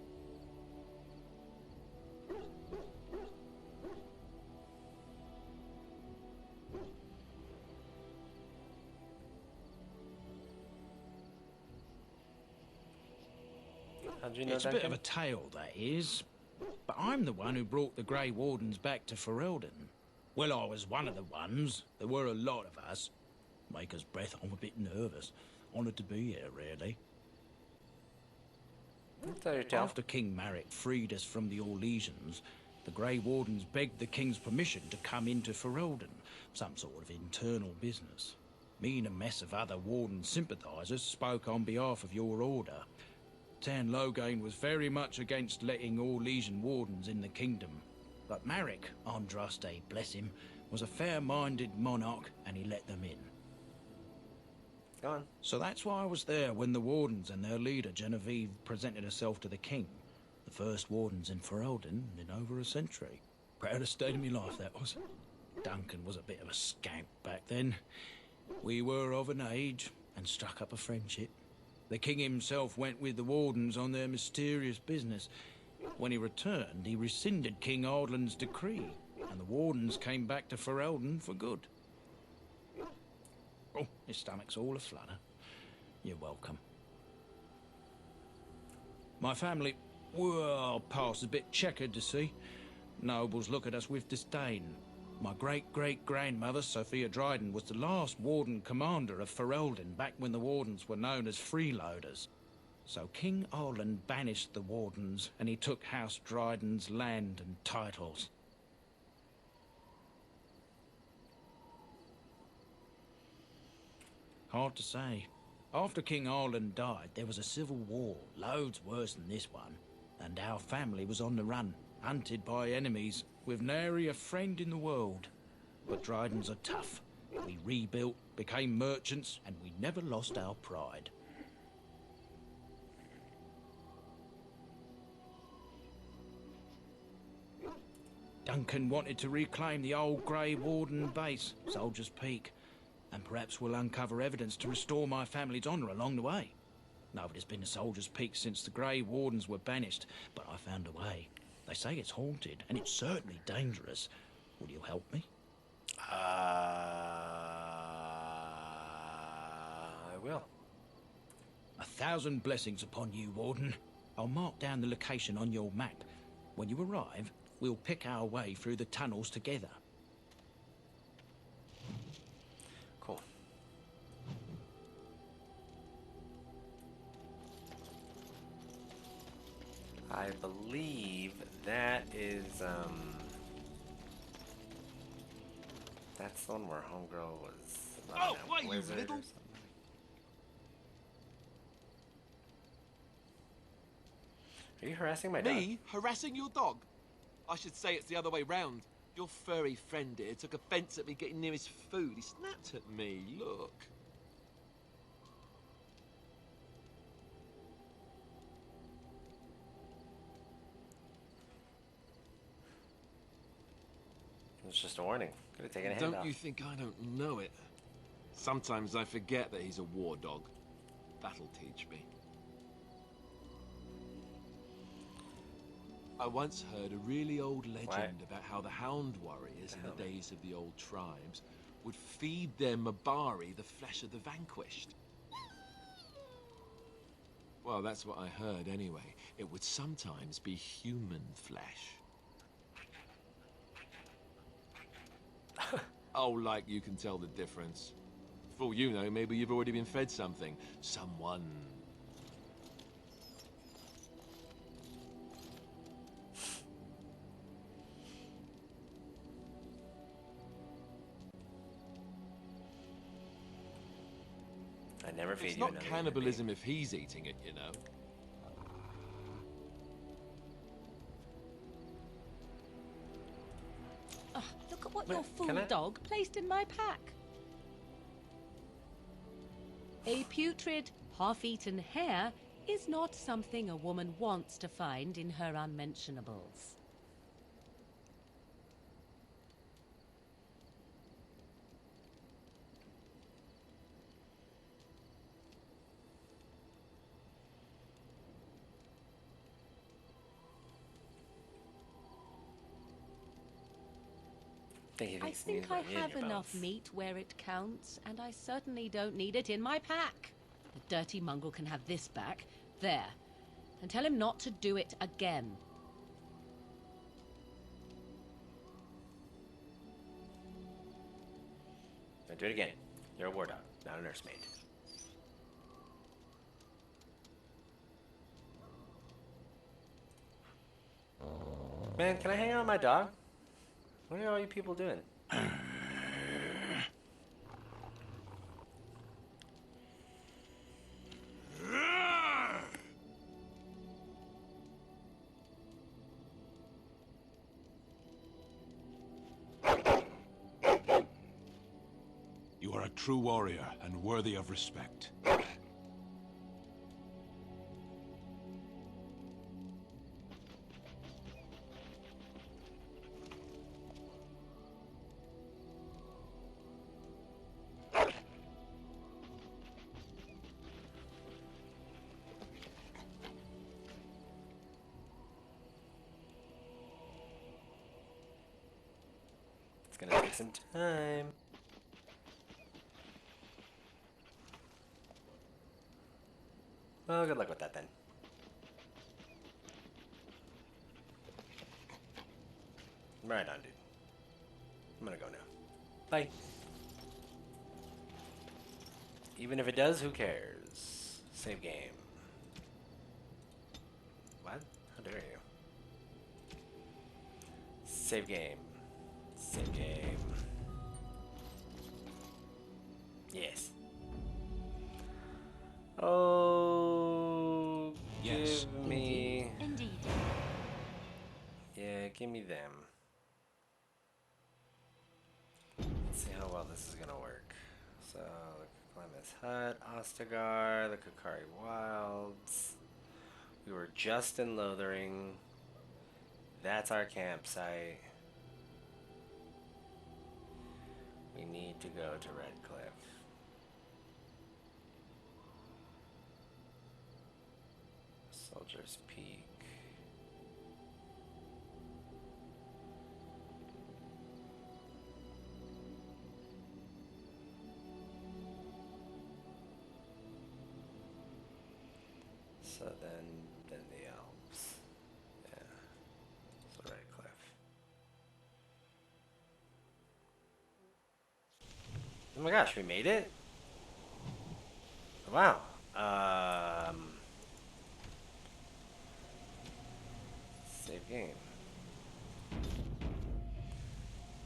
How'd you know It's a Duncan? bit of a tale, that is. But I'm the one who brought the Grey Wardens back to Ferelden. Well, I was one of the ones. There were a lot of us. Maker's breath, I'm a bit nervous. Honoured to be here, really. After King Marek freed us from the Orlesians, the Grey Wardens begged the King's permission to come into Ferelden, some sort of internal business. Me and a mess of other Warden sympathisers spoke on behalf of your order. Tan Loghain was very much against letting Orlesian Wardens in the kingdom. But Marek, Andraste, bless him, was a fair-minded monarch and he let them in. Go on. So that's why I was there when the Wardens and their leader, Genevieve, presented herself to the king. The first Wardens in Ferelden in over a century. Proudest day of my life, that was. Duncan was a bit of a scamp back then. We were of an age and struck up a friendship. The king himself went with the Wardens on their mysterious business. When he returned, he rescinded King Ardland's decree, and the Wardens came back to Ferelden for good. Oh, his stomach's all aflutter. You're welcome. My family, well, past a bit checkered to see. Nobles look at us with disdain. My great-great-grandmother, Sophia Dryden, was the last Warden commander of Ferelden back when the Wardens were known as freeloaders. So King Arland banished the Wardens, and he took House Dryden's land and titles. Hard to say. After King Arland died, there was a civil war, loads worse than this one. And our family was on the run, hunted by enemies, with nary a friend in the world. But Drydens are tough. We rebuilt, became merchants, and we never lost our pride. Duncan wanted to reclaim the old Grey Warden base, Soldier's Peak. And perhaps we'll uncover evidence to restore my family's honour along the way. Nobody's been to Soldier's Peak since the Grey Wardens were banished, but I found a way. They say it's haunted, and it's certainly dangerous. Will you help me? I will. 1,000 blessings upon you, Warden. I'll mark down the location on your map. When you arrive, we'll pick our way through the tunnels together. Cool. I believe that is, that's the one where Homegirl was... Oh, why, you little... Are you harassing my dog? Me? Harassing your dog? I should say it's the other way round. Your furry friend here took offence at me getting near his food. He snapped at me, look. It was just a warning. Could have taken a hand Don't off. you think I don't know it? Sometimes I forget that he's a war dog. That'll teach me. I once heard a really old legend about how the Hound warriors in the days of the old tribes would feed their Mabari the flesh of the vanquished. Well, that's what I heard anyway. It would sometimes be human flesh. Oh, like you can tell the difference. For all you know, maybe you've already been fed something. Someone. Never feed It's you not another cannibalism if he's eating it, you know. Look at what Wait, your can fool I- dog placed in my pack. A putrid, half-eaten hare is not something a woman wants to find in her unmentionables. I think I have enough meat where it counts, and I certainly don't need it in my pack. The dirty mongrel can have this back. There. And tell him not to do it again. Don't do it again. You're a war dog, not a nursemaid. Man, can I hang out with my dog? What are all you people doing? You are a true warrior and worthy of respect. It's gonna take some time. Well, good luck with that then. Right on, dude. I'm gonna go now. Bye. Even if it does, who cares? Save game. What? How dare you? Save game. Save game. Yes. Oh, Yes. give me. Indeed. Yeah, give me them. Let's see how well this is gonna work. So, the Clemens Hut, Ostagar, the Kakari Wilds. We were just in Lothering. That's our campsite. We need to go to Redcliffe. Soldier's Peak. So then the Alps. Yeah. So Redcliffe. Oh my gosh, we made it? Wow. Save game.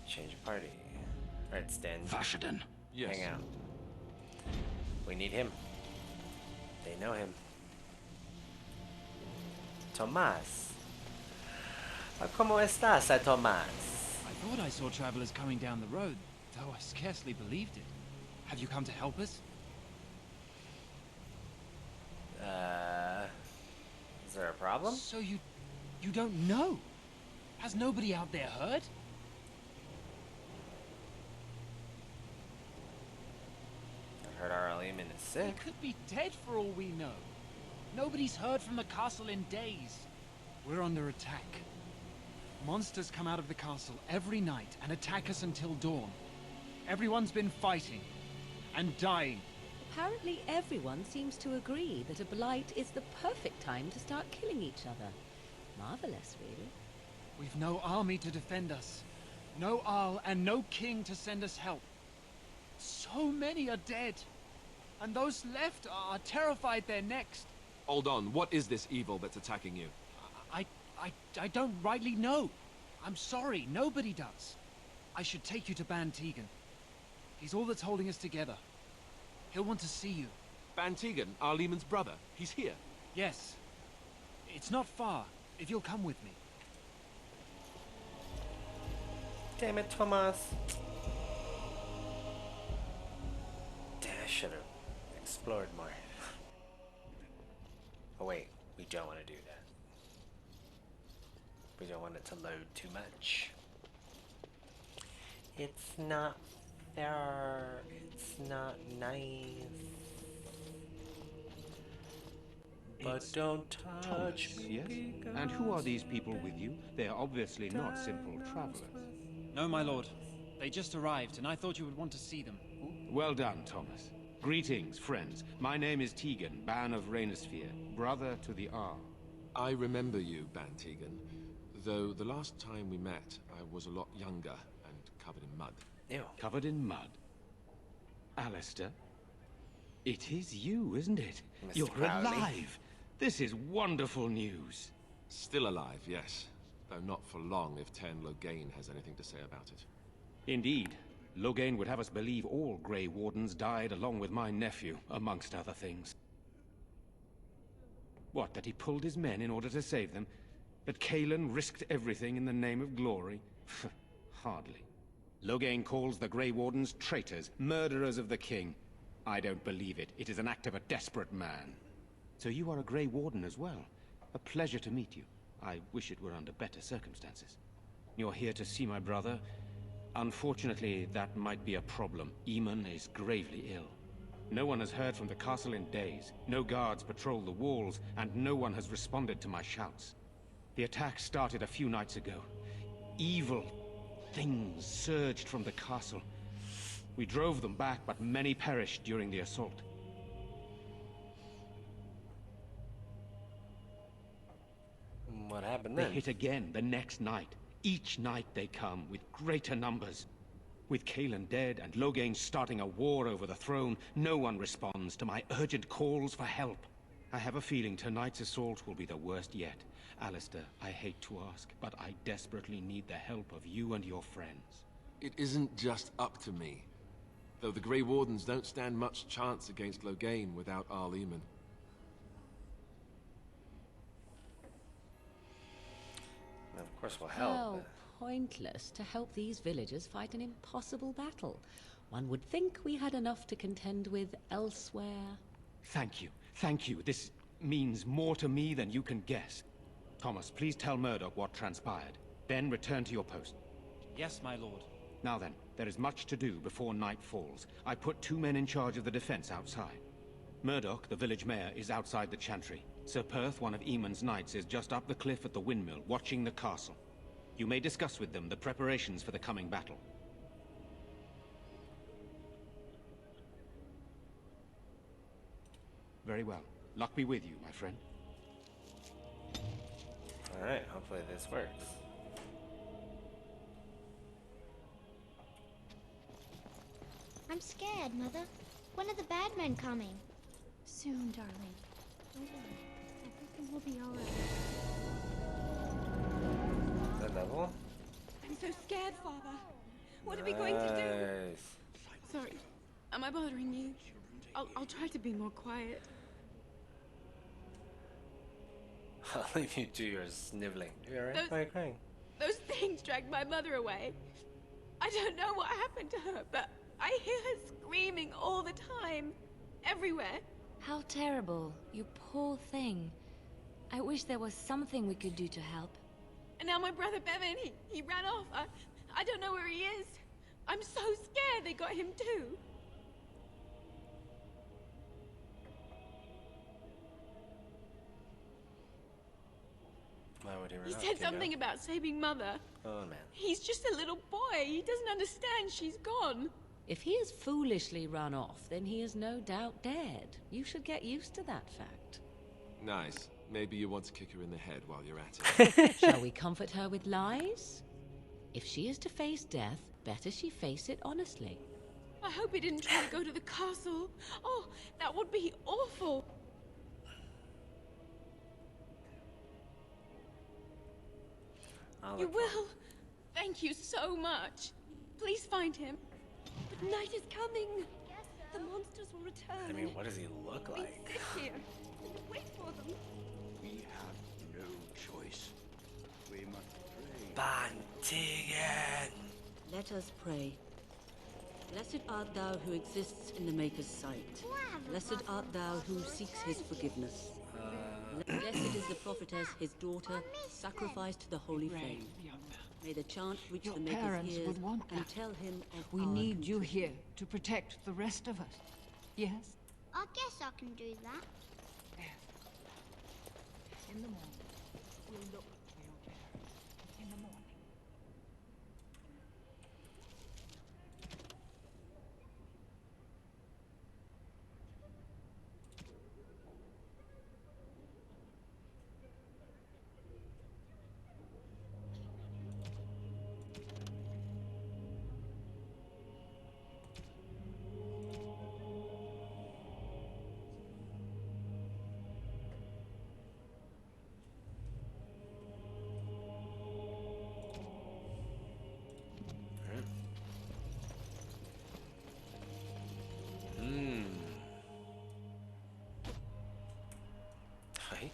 Change of party. Alright, Sten. Vashaden. Yes. Hang out. We need him. They know him. Tomás. ¿Cómo estás, Tomás? I thought I saw travelers coming down the road, though I scarcely believed it. Have you come to help us? Is there a problem? So you don't know? Has nobody out there heard? I heard our Aliman is sick. He could be dead for all we know. Nobody's heard from the castle in days. We're under attack. Monsters come out of the castle every night and attack us until dawn. Everyone's been fighting and dying. Apparently everyone seems to agree that a blight is the perfect time to start killing each other. Marvelous, really. We've no army to defend us. No Arl and no king to send us help. So many are dead. And those left are terrified they're next. Hold on, what is this evil that's attacking you? I don't rightly know. I'm sorry, nobody does. I should take you to Ban Tegan. He's all that's holding us together. He'll want to see you. Bantigan, Arleman's brother. He's here. Yes. It's not far, if you'll come with me. Damn it, Thomas. Damn, I should have explored more. Oh wait, we don't want to do that. We don't want it to load too much. It's not fair. It's not nice. But don't touch me. Yes? And who are these people with you? They are obviously not simple travelers. No, my lord. They just arrived, and I thought you would want to see them. Well done, Thomas. Greetings, friends. My name is Tegan, Ban of Rainersphere, brother to the Ar. I remember you, Bantigan. Though the last time we met, I was a lot younger and covered in mud. Ew. Covered in mud? Alistair? It is you, isn't it? Mr. You're Crowley. alive! This is wonderful news. Still alive, yes. Though not for long if Ten Loghain has anything to say about it. Indeed. Loghain would have us believe all Grey Wardens died along with my nephew, amongst other things. What, that he pulled his men in order to save them? That Cailan risked everything in the name of glory? Hardly. Loghain calls the Grey Wardens traitors, murderers of the king. I don't believe it. It is an act of a desperate man. So you are a Grey Warden as well. A pleasure to meet you. I wish it were under better circumstances. You're here to see my brother? Unfortunately, that might be a problem. Eamon is gravely ill. No one has heard from the castle in days. No guards patrol the walls, and no one has responded to my shouts. The attack started a few nights ago. Evil things surged from the castle. We drove them back, but many perished during the assault. What happened They then? hit again the next night. Each night they come, with greater numbers. With Cailan dead and Loghain starting a war over the throne, no one responds to my urgent calls for help. I have a feeling tonight's assault will be the worst yet. Alistair, I hate to ask, but I desperately need the help of you and your friends. It isn't just up to me. Though the Grey Wardens don't stand much chance against Loghain without Arleman. Of course we'll help. How pointless to help these villagers fight an impossible battle. One would think we had enough to contend with elsewhere. Thank you. Thank you. This means more to me than you can guess. Thomas, please tell Murdoch what transpired. Then return to your post. Yes, my lord. Now then, there is much to do before night falls. I put 2 men in charge of the defense outside. Murdoch, the village mayor, is outside the chantry. Sir Perth, one of Eamon's knights, is just up the cliff at the windmill, watching the castle. You may discuss with them the preparations for the coming battle. Very well. Luck be with you, my friend. Alright, hopefully this works. I'm scared, Mother. When are the bad men coming? Soon, darling. Don't worry. Everything will be alright. That level? I'm so scared, Father. What are we going to do? Nice. Sorry. Am I bothering you? I'll try to be more quiet. I'll leave you to your sniveling. You alright? Why are you crying? Those things dragged my mother away. I don't know what happened to her, but I hear her screaming all the time. Everywhere. How terrible. You poor thing. I wish there was something we could do to help. And now my brother Bevan, he ran off. I don't know where he is. I'm so scared they got him too. Why would he run He off, said do you know? something about saving Mother. Oh man. He's just a little boy. He doesn't understand she's gone. If he has foolishly run off, then he is no doubt dead. You should get used to that fact. Nice. Maybe you want to kick her in the head while you're at it. Shall we comfort her with lies? If she is to face death, better she face it honestly. I hope he didn't try to go to the castle. Oh, that would be awful. You will. Thank you so much. Please find him. But night is coming. The monsters will return. I mean, what does he look We like? sit here and wait for them. We have no choice. We must pray. Bantigan! Let us pray. Blessed art thou who exists in the Maker's sight. Blessed art thou who seeks his forgiveness. Blessed is the prophetess, his daughter, sacrificed to the holy flame. May the chant reach Your the Maker's parents ears would want and that. tell him of We our need you contrition. here to protect the rest of us. Yes? I guess I can do that. In the morning, we'll look for your parents. In the morning. Right?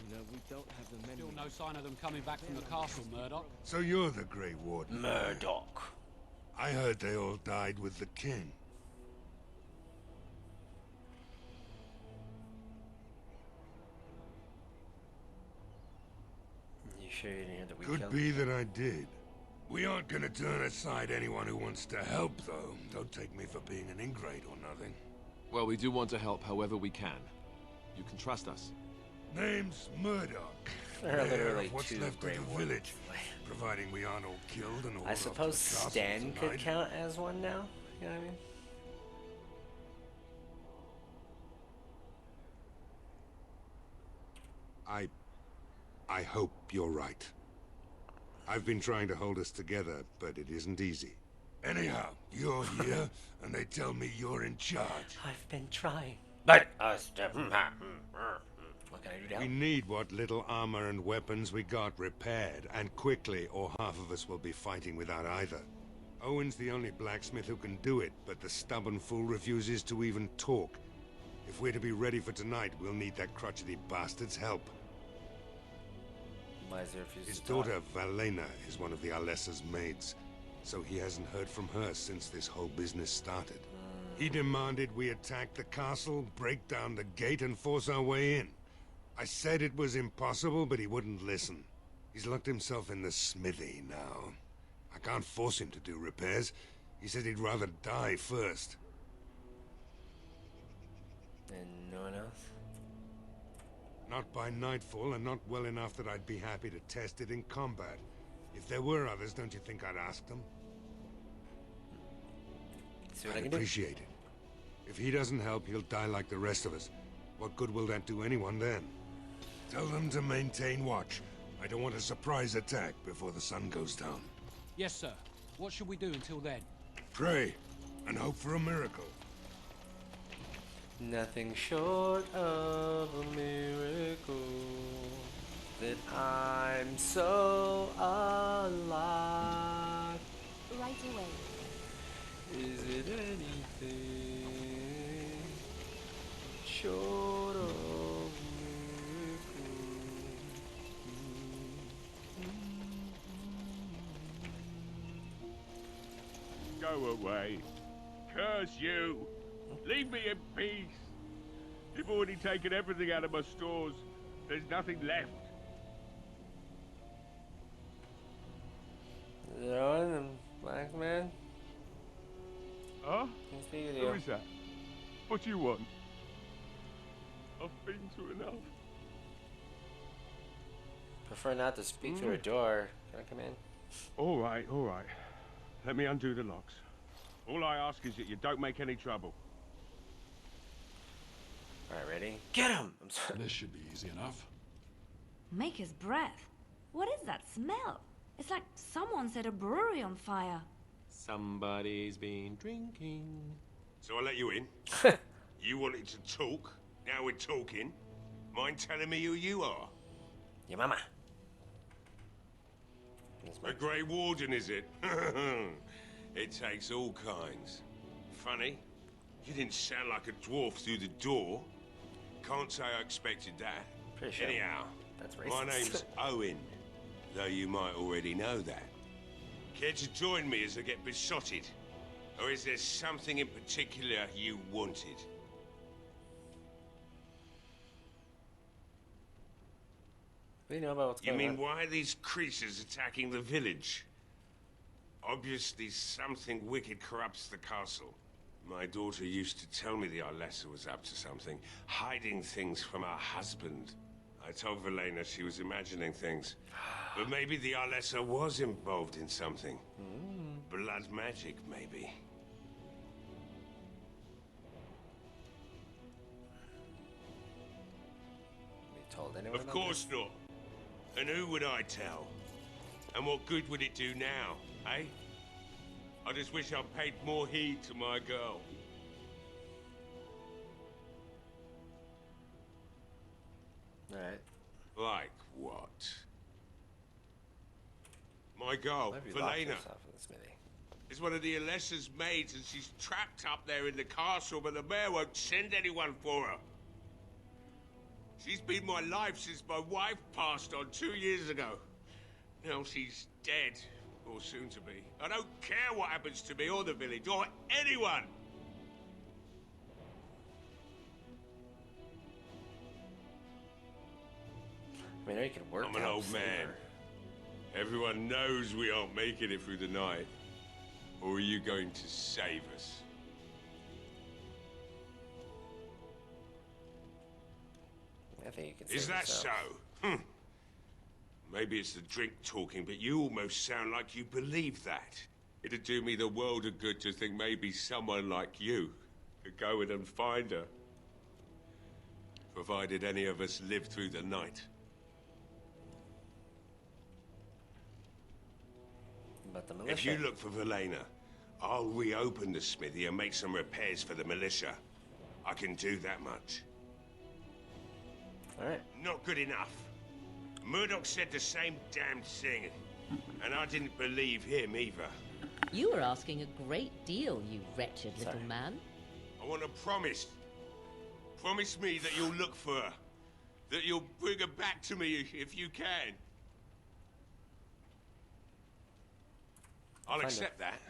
You know, we don't have the men. Still no sign of them coming back from the castle, Murdoch. So you're the Grey Warden? Murdoch. I heard they all died with the king. You sure you didn't hear that we Could killed be that I did. We aren't gonna turn aside anyone who wants to help, though. Don't take me for being an ingrate or nothing. Well, we do want to help however we can. You can trust us. Name's Murdoch. There are literally What's two left Grey of the Wardens. village, providing we aren't all killed and all I suppose Stan could count as one now. You know what I mean? I hope you're right. I've been trying to hold us together, but it isn't easy. Anyhow, you're here, and they tell me you're in charge. I've been trying. But what can I do now? We need what little armor and weapons we got repaired, and quickly, or half of us will be fighting without either. Owen's the only blacksmith who can do it, but the stubborn fool refuses to even talk. If we're to be ready for tonight, we'll need that crotchety bastard's help. Why is he refusing His to talk? daughter, Valena, is one of the Alessa's maids, so he hasn't heard from her since this whole business started. He demanded we attack the castle, break down the gate, and force our way in. I said it was impossible, but he wouldn't listen. He's locked himself in the smithy now. I can't force him to do repairs. He said he'd rather die first. And no one else? Not by nightfall, and not well enough that I'd be happy to test it in combat. If there were others, don't you think I'd ask them? See what I I'd can do. appreciate it. If he doesn't help, he'll die like the rest of us. What good will that do anyone then? Tell them to maintain watch. I don't want a surprise attack before the sun goes down. Yes, sir. What should we do until then? Pray, and hope for a miracle. Nothing short of a miracle that I'm so alive. Right away. Is it anything short of a miracle? Go away. Curse you. Leave me in peace. You've already taken everything out of my stores. There's nothing left. Is it on, black man? Huh? Can I speak with Who you? is that? What do you want? I've been through enough. Prefer not to speak through a door. Can I come in? All right, all right. Let me undo the locks. All I ask is that you don't make any trouble. Alright, ready? Get him! I'm sorry. This should be easy enough. Maker's breath. What is that smell? It's like someone set a brewery on fire. Somebody's been drinking. So I let you in. You wanted to talk. Now we're talking. Mind telling me who you are? Your mama. The Grey Warden, is it? It takes all kinds. Funny, you didn't sound like a dwarf through the door. Can't say I expected that. Pretty sure Anyhow, that's my racist. name's Owen, though you might already know that. Care to join me as I get besotted? Or is there something in particular you wanted? What do you know about what's You going mean on? why are these creatures attacking the village? Obviously something wicked corrupts the castle. My daughter used to tell me the Arlessa was up to something, hiding things from her husband. I told Velena she was imagining things. But maybe the Arlessa was involved in something. Blood magic, maybe. You told anyone Of about course this? not. And who would I tell? And what good would it do now, eh? I just wish I'd paid more heed to my girl. Alright. Like what? My girl, Maybe lock Velena, yourself in the smithy. is one of the Alessa's maids, and she's trapped up there in the castle, but the mayor won't send anyone for her. She's been my life since my wife passed on 2 years ago. Now she's dead, or soon to be. I don't care what happens to me or the village, or anyone! I mean, I know you could work I'm to an help old save man. her. Everyone knows we aren't making it through the night. Or are you going to save us? I think you can Is save that yourself. so? Maybe it's the drink talking, but you almost sound like you believe that. It'd do me the world of good to think maybe someone like you could go in and find her. Provided any of us live through the night. But the If militia. you look for Velena, I'll reopen the smithy and make some repairs for the militia. I can do that much. Alright. Not good enough. Murdoch said the same damn thing, and I didn't believe him either. You were asking a great deal, you wretched little Sorry. man. I want a promise. Promise me that you'll look for her. That you'll bring her back to me if you can. I'll Find her. accept that.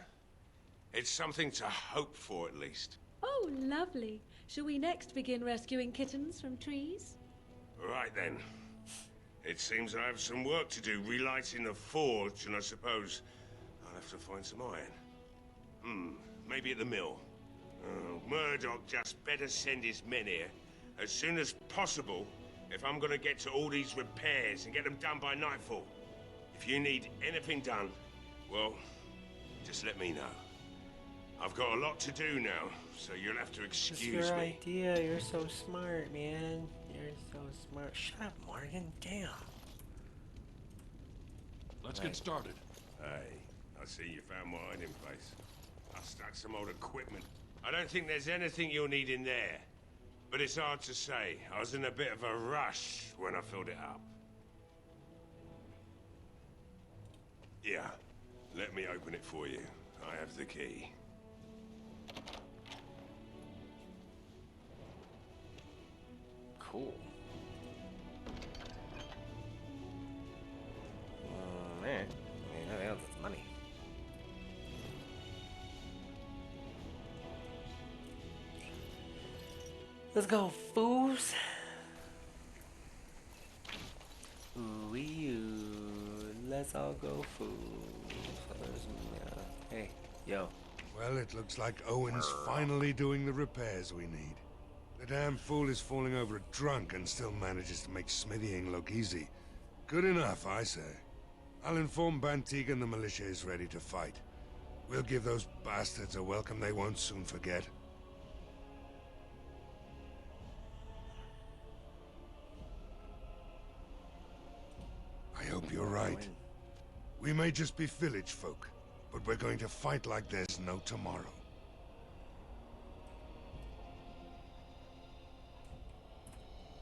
It's something to hope for, at least. Oh, lovely. Shall we next begin rescuing kittens from trees? Right then. It seems I have some work to do relighting the forge, and I suppose I'll have to find some iron. Maybe at the mill. Oh, Murdoch just better send his men here as soon as possible if I'm gonna get to all these repairs and get them done by nightfall. If you need anything done, well, just let me know. I've got a lot to do now, so you'll have to It's excuse your me. idea. You're so smart, man. You're so smart. Shut up, Morgan. Damn. Let's Right. get started. Hey, I see you found my hiding place. I stuck some old equipment. I don't think there's anything you'll need in there. But it's hard to say. I was in a bit of a rush when I filled it up. Yeah, let me open it for you. I have the key. Cool. Man. I mean, nothing else is money. Let's go, fools. Let's all go, fools. Hey, yo. Well, it looks like Owen's finally doing the repairs we need. The damn fool is falling over drunk and still manages to make smithying look easy. Good enough, I say. I'll inform Bantigan the militia is ready to fight. We'll give those bastards a welcome they won't soon forget. I hope you're right. We may just be village folk, but we're going to fight like there's no tomorrow.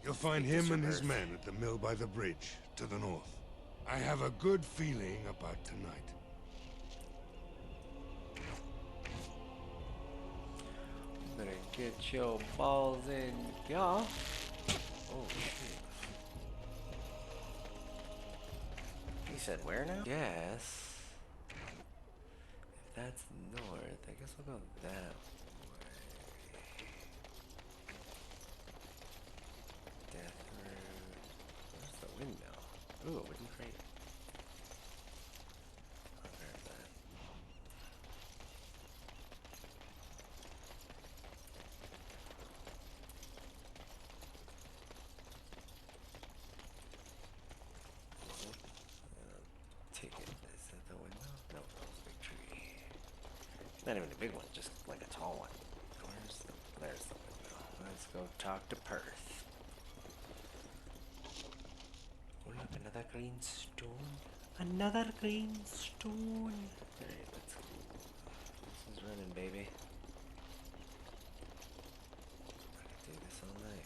You'll find him and his men at the mill by the bridge, to the north. I have a good feeling about tonight. Get your balls in, y'all. Oh, shit. He said where now? Yes. If that's north, I guess we'll go that way. Death Road. Where's the windmill? Ooh, a wooden crate. I'll grab that. Take it. Is that the windmill? No, that was a big tree. Not even a big one, just like a tall one. There's the windmill. Let's go talk to Perth. Oh look, another green stone. Another green stone. Alright, let's go. This is running, baby. I can do this all night.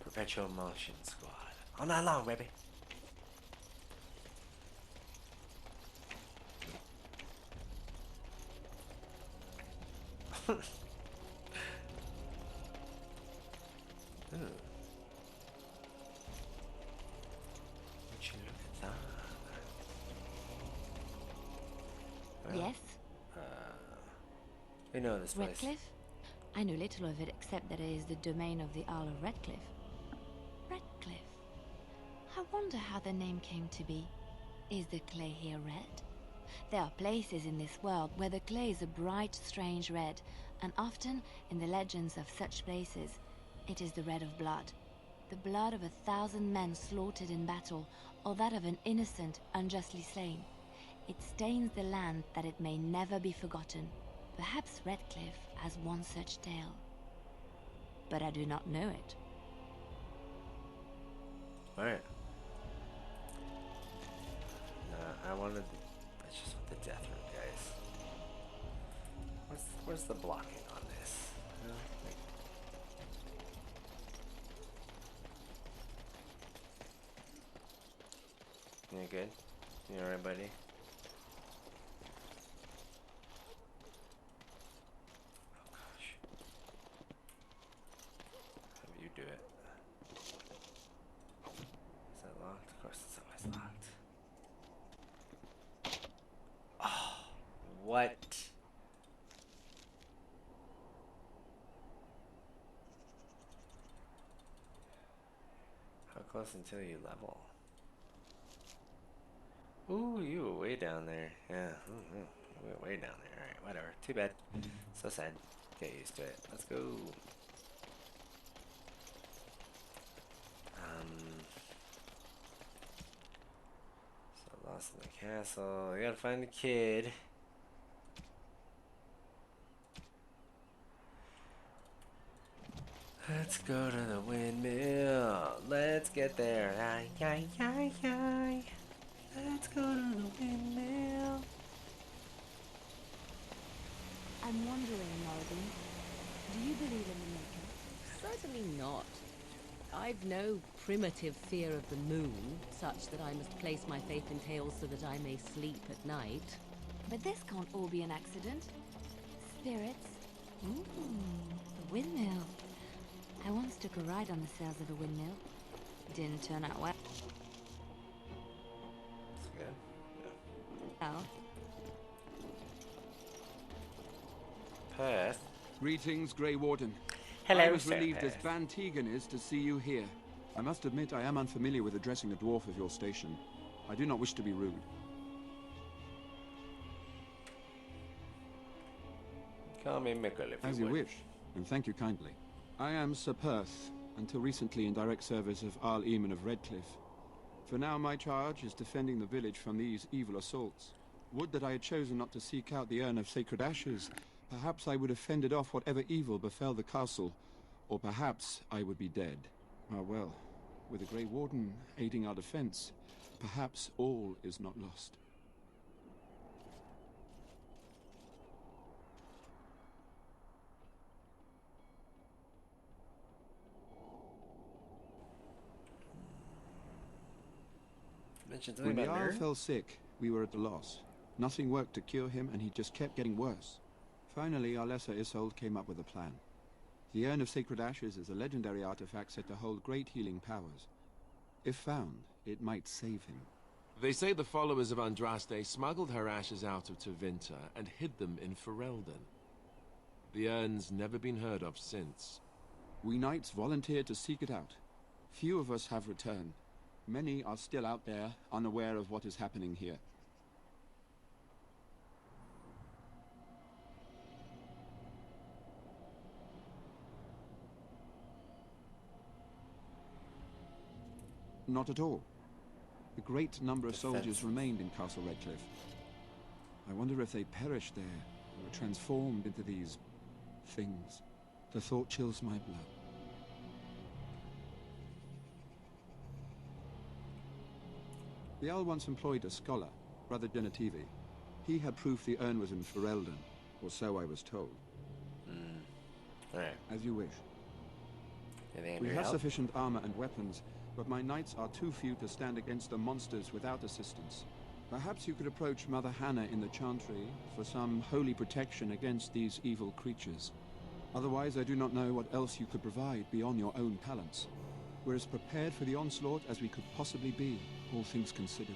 Perpetual Motion Squad. All night long, baby. Ooh. Would you look at that? Yes? We know this place. Redcliffe? I know little of it except that it is the domain of the Earl of Redcliffe. Redcliffe? I wonder how the name came to be. Is the clay here red? There are places in this world where the clay is a bright, strange red, and often, in the legends of such places, it is the red of blood. The blood of 1,000 men slaughtered in battle, or that of an innocent, unjustly slain. It stains the land that it may never be forgotten. Perhaps Redcliffe has one such tale. But I do not know it. Alright. I just want the death room, guys. Where's the blocking on this? You know, like... You good? You alright, buddy? Oh gosh. Have you do it. Is that locked? Of course it's always locked. Oh, what? How close until you level? Ooh, you were way down there. Yeah, you went way down there. Alright, whatever. Too bad. So sad. Get used to it. Let's go. So lost in the castle. We gotta find the kid. Let's go to the windmill. Let's get there. Ay, ay, ay, ay. Let's go to the windmill. I'm wondering, Morgan, do you believe in the Maker? Certainly not. I've no primitive fear of the moon, such that I must place my faith in tales so that I may sleep at night. But this can't all be an accident. Spirits. Ooh, the windmill. I once took a ride on the sails of a windmill. Didn't turn out well. That's good. Yeah. Well. Perth. Greetings, Grey Warden. Hello, I was Sir relieved as Perth. Van Tegan is to see you here. I must admit I am unfamiliar with addressing a dwarf of your station. I do not wish to be rude. Call me Mickle if As you you would. wish, and thank you kindly. I am Sir Perth, until recently in direct service of Arl Eamon of Redcliffe. For now my charge is defending the village from these evil assaults. Would that I had chosen not to seek out the urn of sacred ashes. Perhaps I would have fended off whatever evil befell the castle, or perhaps I would be dead. Ah well, with the Grey Warden aiding our defense, perhaps all is not lost. Mentioned something When the about Arl nerd? fell sick, we were at a loss. Nothing worked to cure him, and he just kept getting worse. Finally, our lesser Isolde came up with a plan. The Urn of Sacred Ashes is a legendary artifact said to hold great healing powers. If found, it might save him. They say the followers of Andraste smuggled her ashes out of Tevinter and hid them in Ferelden. The urn's never been heard of since. We knights volunteered to seek it out. Few of us have returned. Many are still out there, unaware of what is happening here. Not at all. A great number of soldiers remained in Castle Redcliffe. I wonder if they perished there, or were transformed into these things. The thought chills my blood. The Owl once employed a scholar, Brother Genetivi. He had proof the urn was in Ferelden, or so I was told. Alright. As you wish. Anything We to have help? sufficient armor and weapons, but my knights are too few to stand against the monsters without assistance. Perhaps you could approach Mother Hannah in the Chantry for some holy protection against these evil creatures. Otherwise, I do not know what else you could provide beyond your own talents. We're as prepared for the onslaught as we could possibly be, all things considered.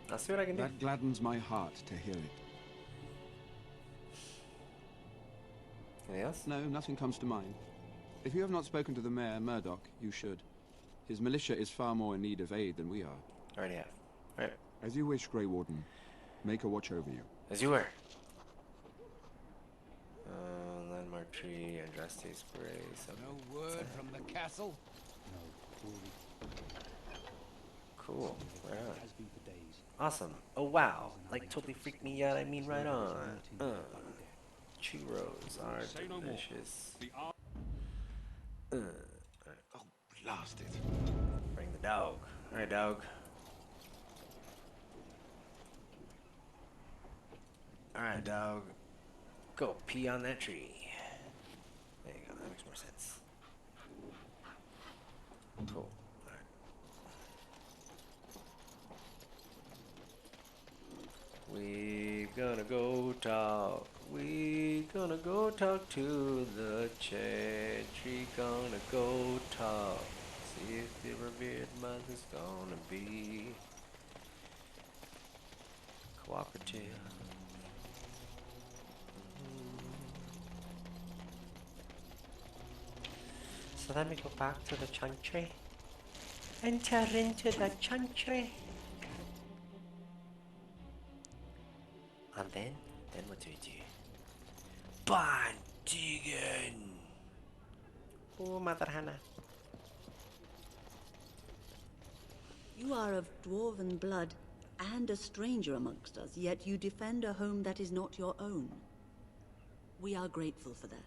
I'll see what I can do. That gladdens my heart to hear it. Anything else? No, nothing comes to mind. If you have not spoken to the mayor, Murdoch, you should. His militia is far more in need of aid than we are. Already have. Alright. As you wish, Grey Warden. Make a watch over you. As you were. Landmark tree, Andraste's grace. No word from the castle? Cool. Right on. Awesome. Oh wow. Like totally freaked me out. I mean right on. Churros are delicious. Alright. Oh, blast it. Bring the dog. Alright, dog. Alright, dog. Go pee on that tree. There you go. That makes more sense. Cool. Alright. We gonna go talk. We gonna go talk to the Chantry. Gonna go talk. See if the revered mother's gonna be cooperative. So let me go back to the Chantry. Enter into the Chantry. And then what do we do? Bandigan! Oh, Mother Hannah. You are of dwarven blood and a stranger amongst us, yet you defend a home that is not your own. We are grateful for that.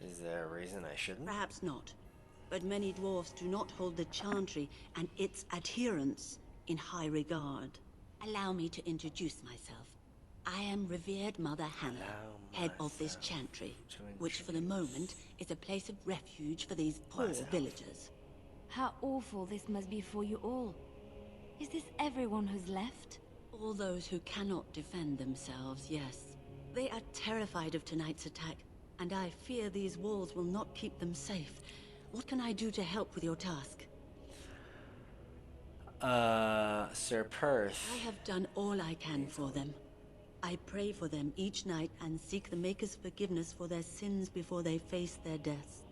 Is there a reason I shouldn't? Perhaps not. But many dwarfs do not hold the Chantry and its adherents in high regard. Allow me to introduce myself. I am revered Mother Hannah, head of this Chantry, which for the moment is a place of refuge for these poor villagers. How awful this must be for you all. Is this everyone who's left? All those who cannot defend themselves, yes. They are terrified of tonight's attack, and I fear these walls will not keep them safe. What can I do to help with your task? Sir Perth. I have done all I can for them. I pray for them each night and seek the Maker's forgiveness for their sins before they face their deaths.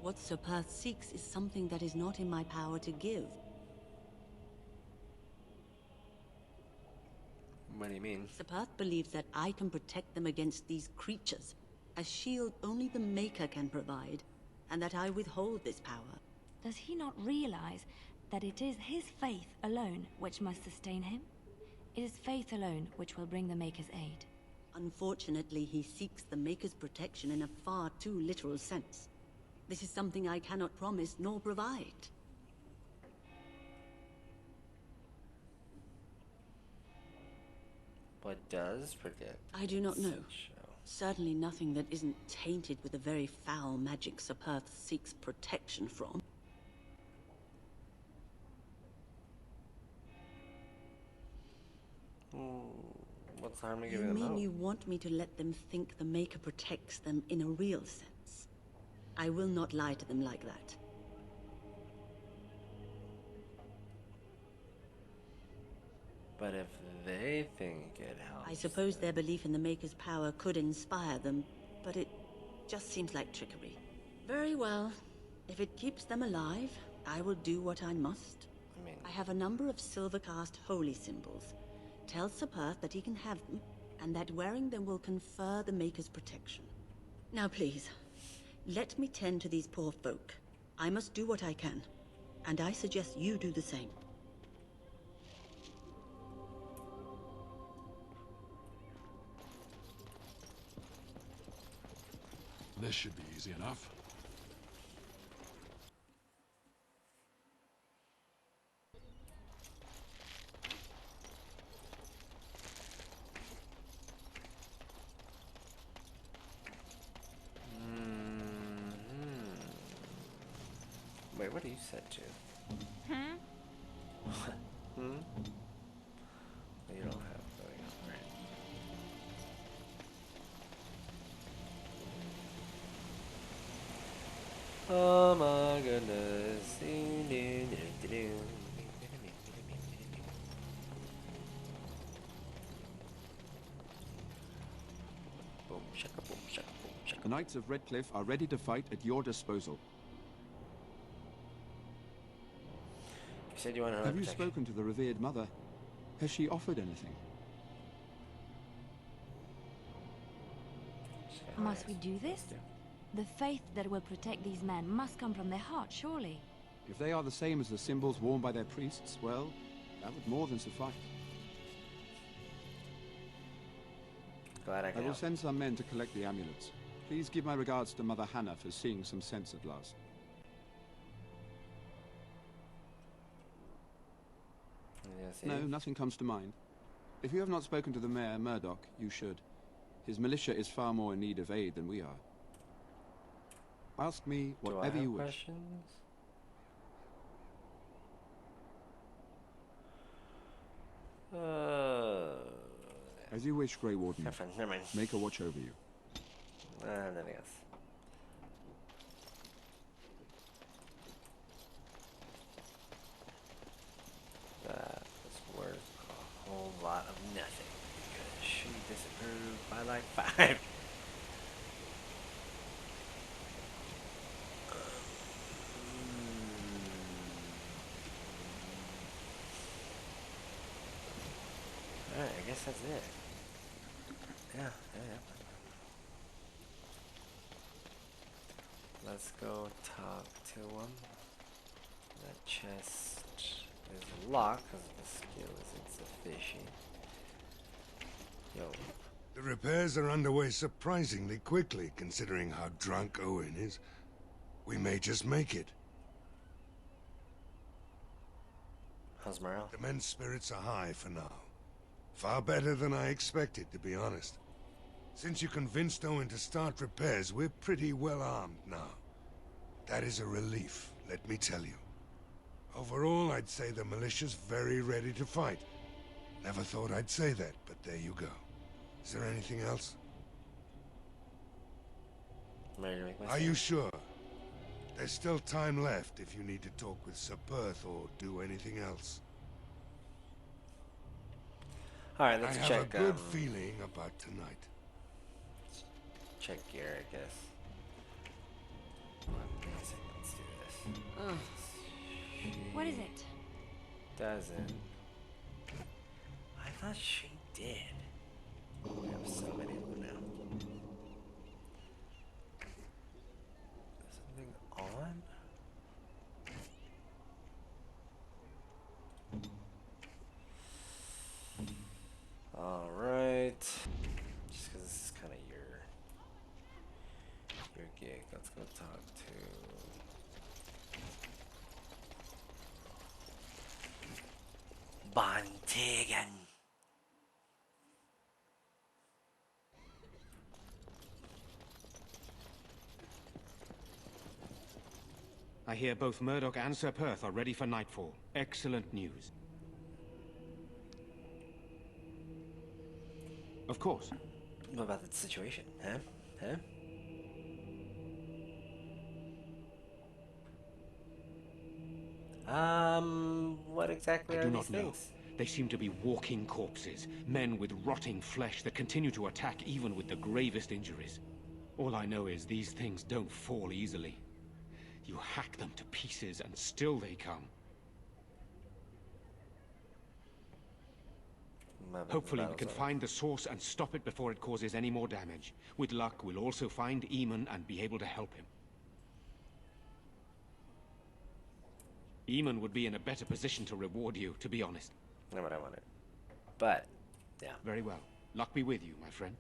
What Sir Perth seeks is something that is not in my power to give. What do you mean? Sir Perth believes that I can protect them against these creatures, a shield only the Maker can provide, and that I withhold this power. Does he not realize that it is his faith alone which must sustain him? It is faith alone which will bring the Maker's aid. Unfortunately, he seeks the Maker's protection in a far too literal sense. This is something I cannot promise nor provide. What does protect? I do not know. Certainly nothing that isn't tainted with the very foul magic Sir Perth seeks protection from. What's the harm to You giving them mean hope? you want me to let them think the Maker protects them in a real sense? I will not lie to them like that. But if they think it helps... I suppose their belief in the Maker's power could inspire them, but it just seems like trickery. Very well. If it keeps them alive, I will do what I must. I have a number of silver-cast holy symbols. Tell Sir Perth that he can have them, and that wearing them will confer the Maker's protection. Now please, let me tend to these poor folk. I must do what I can, and I suggest you do the same. This should be easy enough. Wait, what are you set to? What? You don't have going on, right? Oh my goodness. Boom, shaka, boom, shaka, boom, shaka. The Knights of Redcliffe are ready to fight at your disposal. You said you want to Have you spoken to the revered mother? Has she offered anything? Must we do this? The faith that will protect these men must come from their heart, surely. If they are the same as the symbols worn by their priests, well, that would more than suffice. Glad I I can will help. send some men to collect the amulets. Please give my regards to Mother Hannah for seeing some sense at last. No, nothing comes to mind. If you have not spoken to the mayor, Murdoch, you should. His militia is far more in need of aid than we are. Ask me whatever you wish. Questions? As you wish, Grey Warden. Never mind. Make a watch over you. Nothing else. That was worth a whole lot of nothing because she disapproved by like 5. Alright, I guess that's it. Yeah. Let's go talk to him. That chest is locked because the skill is insufficient. Yo. The repairs are underway surprisingly quickly, considering how drunk Owen is. We may just make it. How's morale? The men's spirits are high for now. Far better than I expected, to be honest. Since you convinced Owen to start repairs, we're pretty well armed now. That is a relief, let me tell you. Overall, I'd say the militia's very ready to fight. Never thought I'd say that, but there you go. Is there anything else? Are you sure? There's still time left if you need to talk with Sir Perth or do anything else. Alright, let's check. I have a good feeling about tonight. Check gear, I guess. Amazing. Let's do this. What is it? Doesn't. I thought she did. We have so many of them now. Is something on? Alright. Just because this is kind of your gig. Let's go talk to Bontegan. I hear both Murdoch and Sir Perth are ready for nightfall. Excellent news. Of course. What about the situation, huh? Huh? What exactly are these things? They seem to be walking corpses, men with rotting flesh that continue to attack even with the gravest injuries. All I know is these things don't fall easily. You hack them to pieces and still they come. Hopefully we can find the source and stop it before it causes any more damage. With luck, we'll also find Eamon and be able to help him. Eamon would be in a better position to reward you, to be honest. Not what I wanted. But, yeah. Very well. Luck be with you, my friend.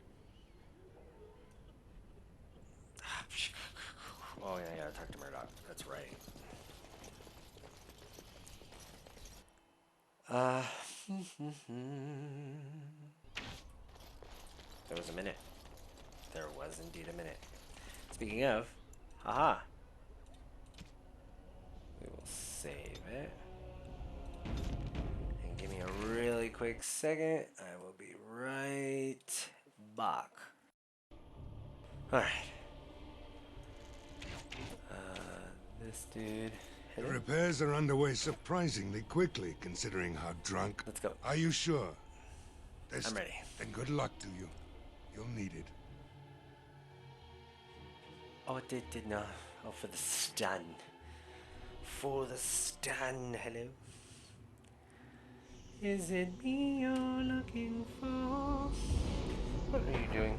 Oh yeah, I gotta talk to Murdoch. That's right. There was a minute. There was indeed a minute. Speaking of, haha. We will save it. And give me a really quick second. I will be right back. Alright. This dude. The repairs are underway surprisingly quickly, considering how drunk. Let's go. Are you sure? I'm ready. Then good luck to you. You'll need it. Oh, it did not. Oh, for the stun. For the stun. Hello. Is it me you're looking for? What are you doing?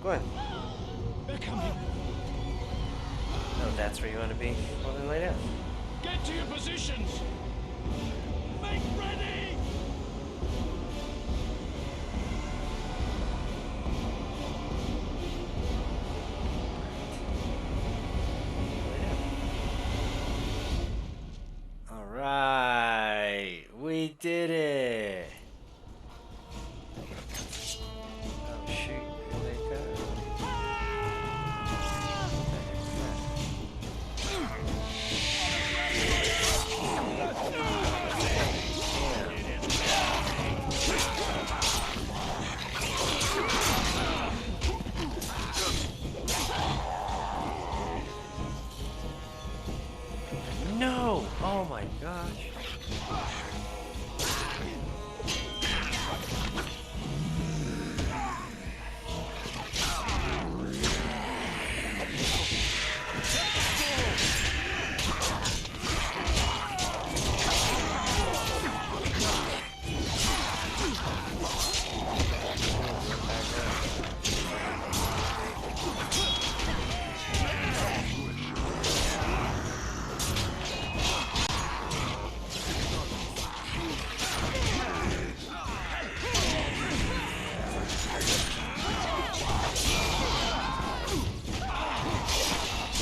Go on. They're coming. No, that's where you want to be. Well, then lay down. Get to your positions. Make ready. All right, we did it. Oh shoot! Here they go. No! Oh my gosh.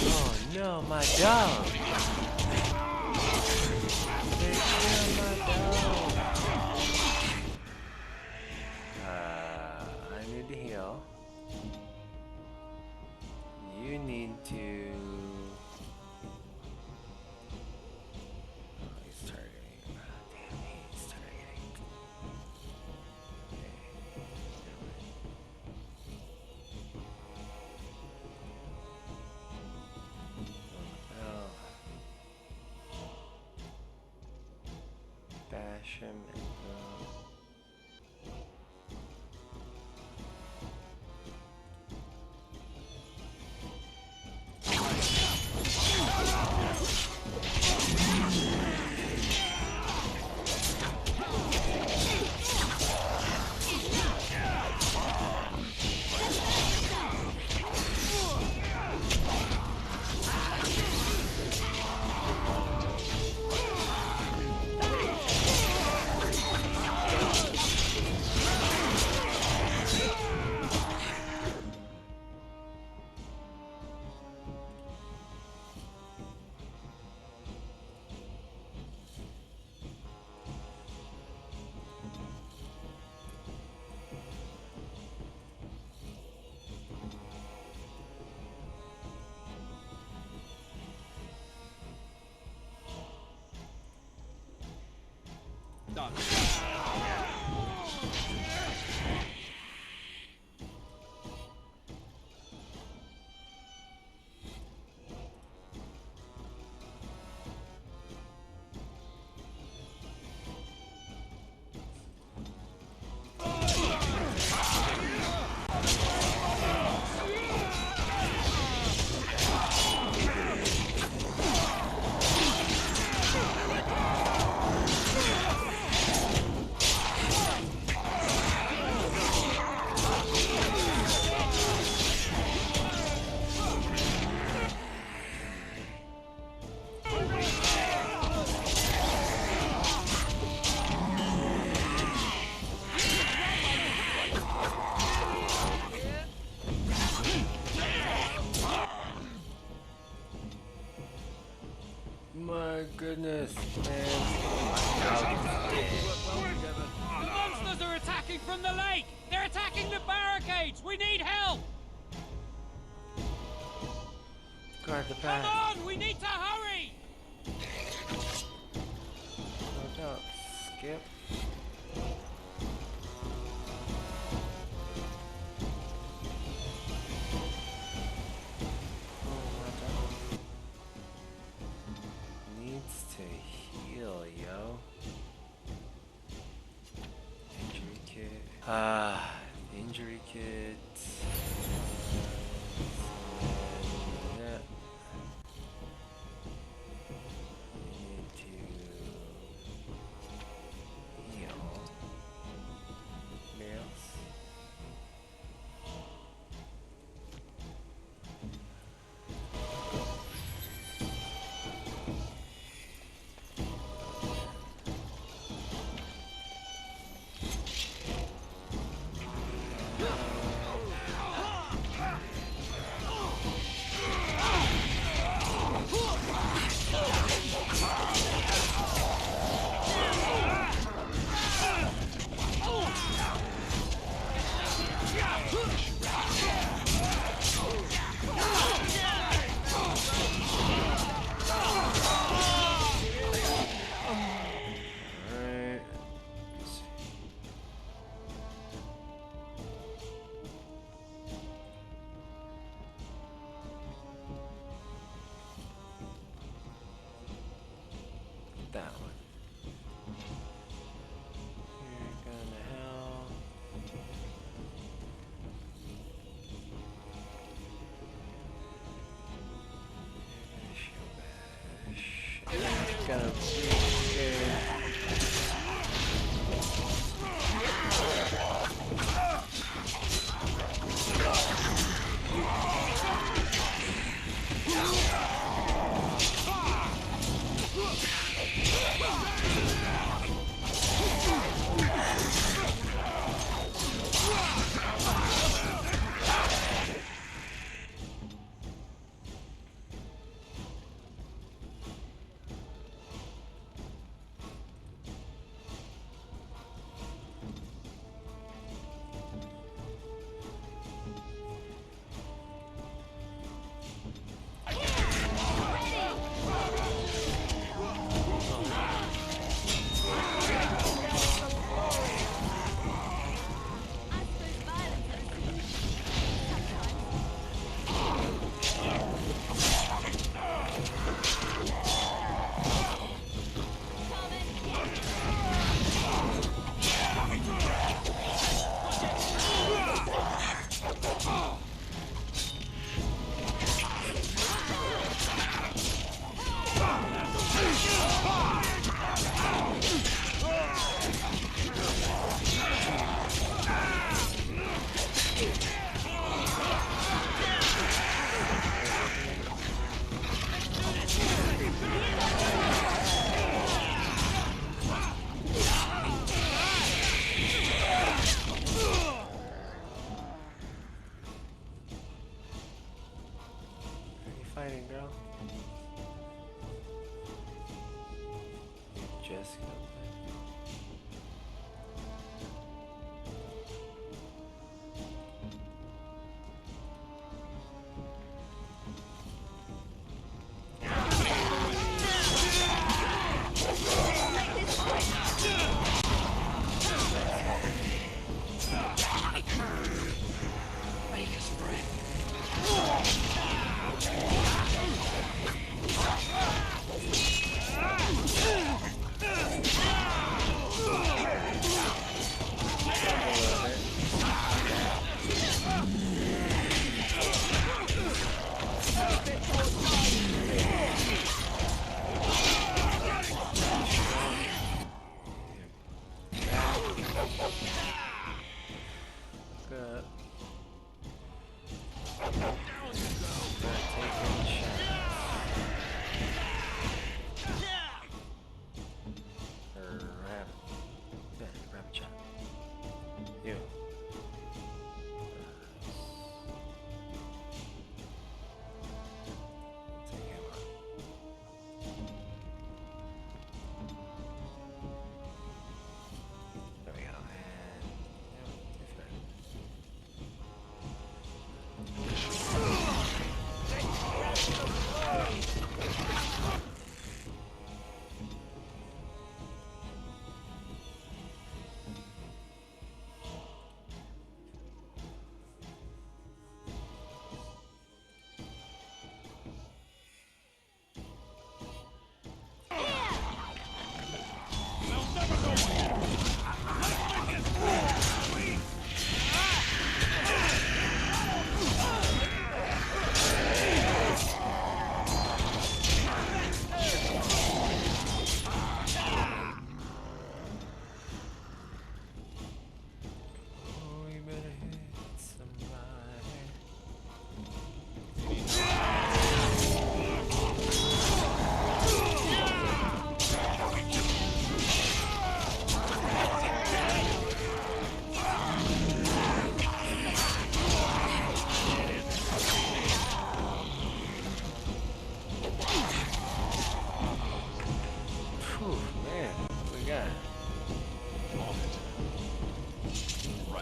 Oh no, my dog. They killed my dog. I need to heal. You need to... Oh, he's targeting. Damn, he's targeting. Bash him and go. Done. My goodness, man. The monsters are attacking from the lake! They're attacking the barricades! We need help! Guard the Come back. on! We need to hurry! No doubt. Skip. Needs to heal, yo. Injury kit. Injury kit. Yeah. We need to heal. Nails. That one. You're gonna hell. You're gonna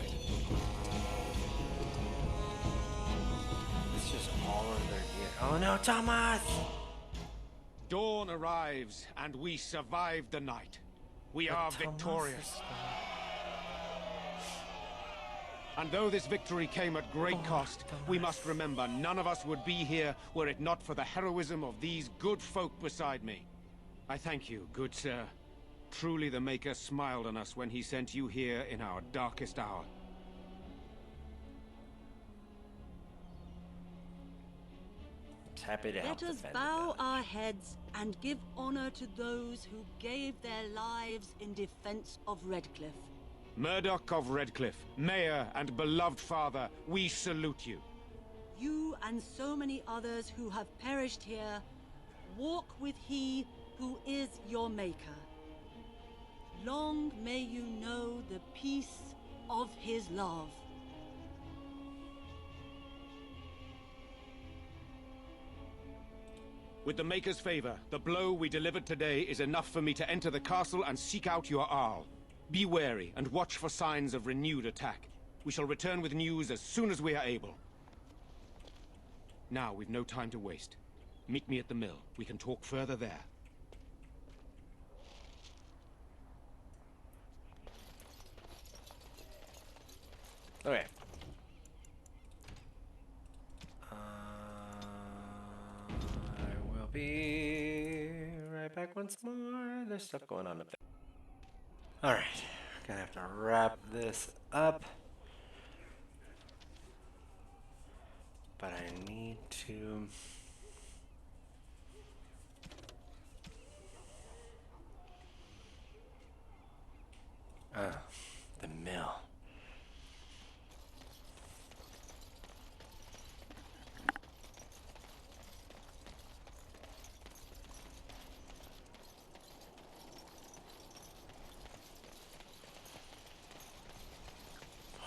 fight. It's just all of their gear. Oh no, Thomas! Dawn arrives, and we survive the night. We are victorious. And though this victory came at great cost, we must remember none of us would be here were it not for the heroism of these good folk beside me. I thank you, good sir. Truly the Maker smiled on us when he sent you here in our darkest hour. Happy to help Let us defend bow our heads and give honor to those who gave their lives in defense of Redcliffe. Murdoch of Redcliffe, Mayor and beloved father, we salute you. You and so many others who have perished here, walk with he who is your Maker. Long may you know the peace of his love. With the Maker's favor, the blow we delivered today is enough for me to enter the castle and seek out your Arl. Be wary and watch for signs of renewed attack. We shall return with news as soon as we are able. Now, we've no time to waste. Meet me at the mill. We can talk further there. Okay. I will be right back once more. There's stuff going on up there. Alright. Gonna have to wrap this up. But I need to... the mill.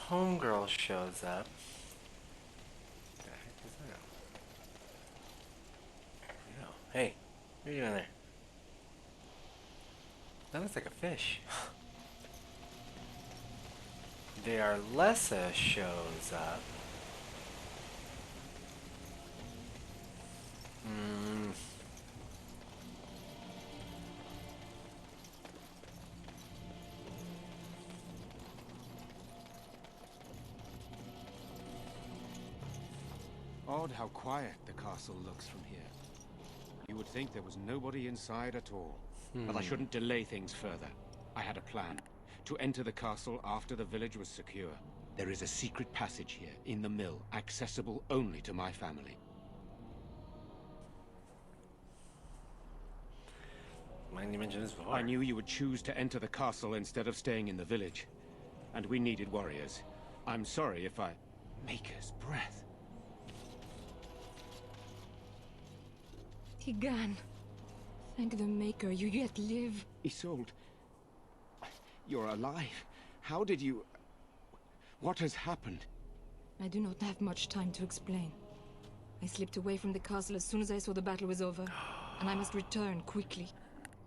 Homegirl shows up. What the heck is that? No. Hey, what are you doing there? That looks like a fish. Lessa shows up. Odd how quiet the castle looks from here. You would think there was nobody inside at all. But I shouldn't delay things further. I had a plan. To enter the castle after the village was secure. There is a secret passage here, in the mill, accessible only to my family. Mind you mention this before? I knew you would choose to enter the castle instead of staying in the village. And we needed warriors. I'm sorry if I... Maker's breath. Tigan, thank the Maker, you yet live. Isolde, you're alive. How did you... What has happened? I do not have much time to explain. I slipped away from the castle as soon as I saw the battle was over, and I must return quickly.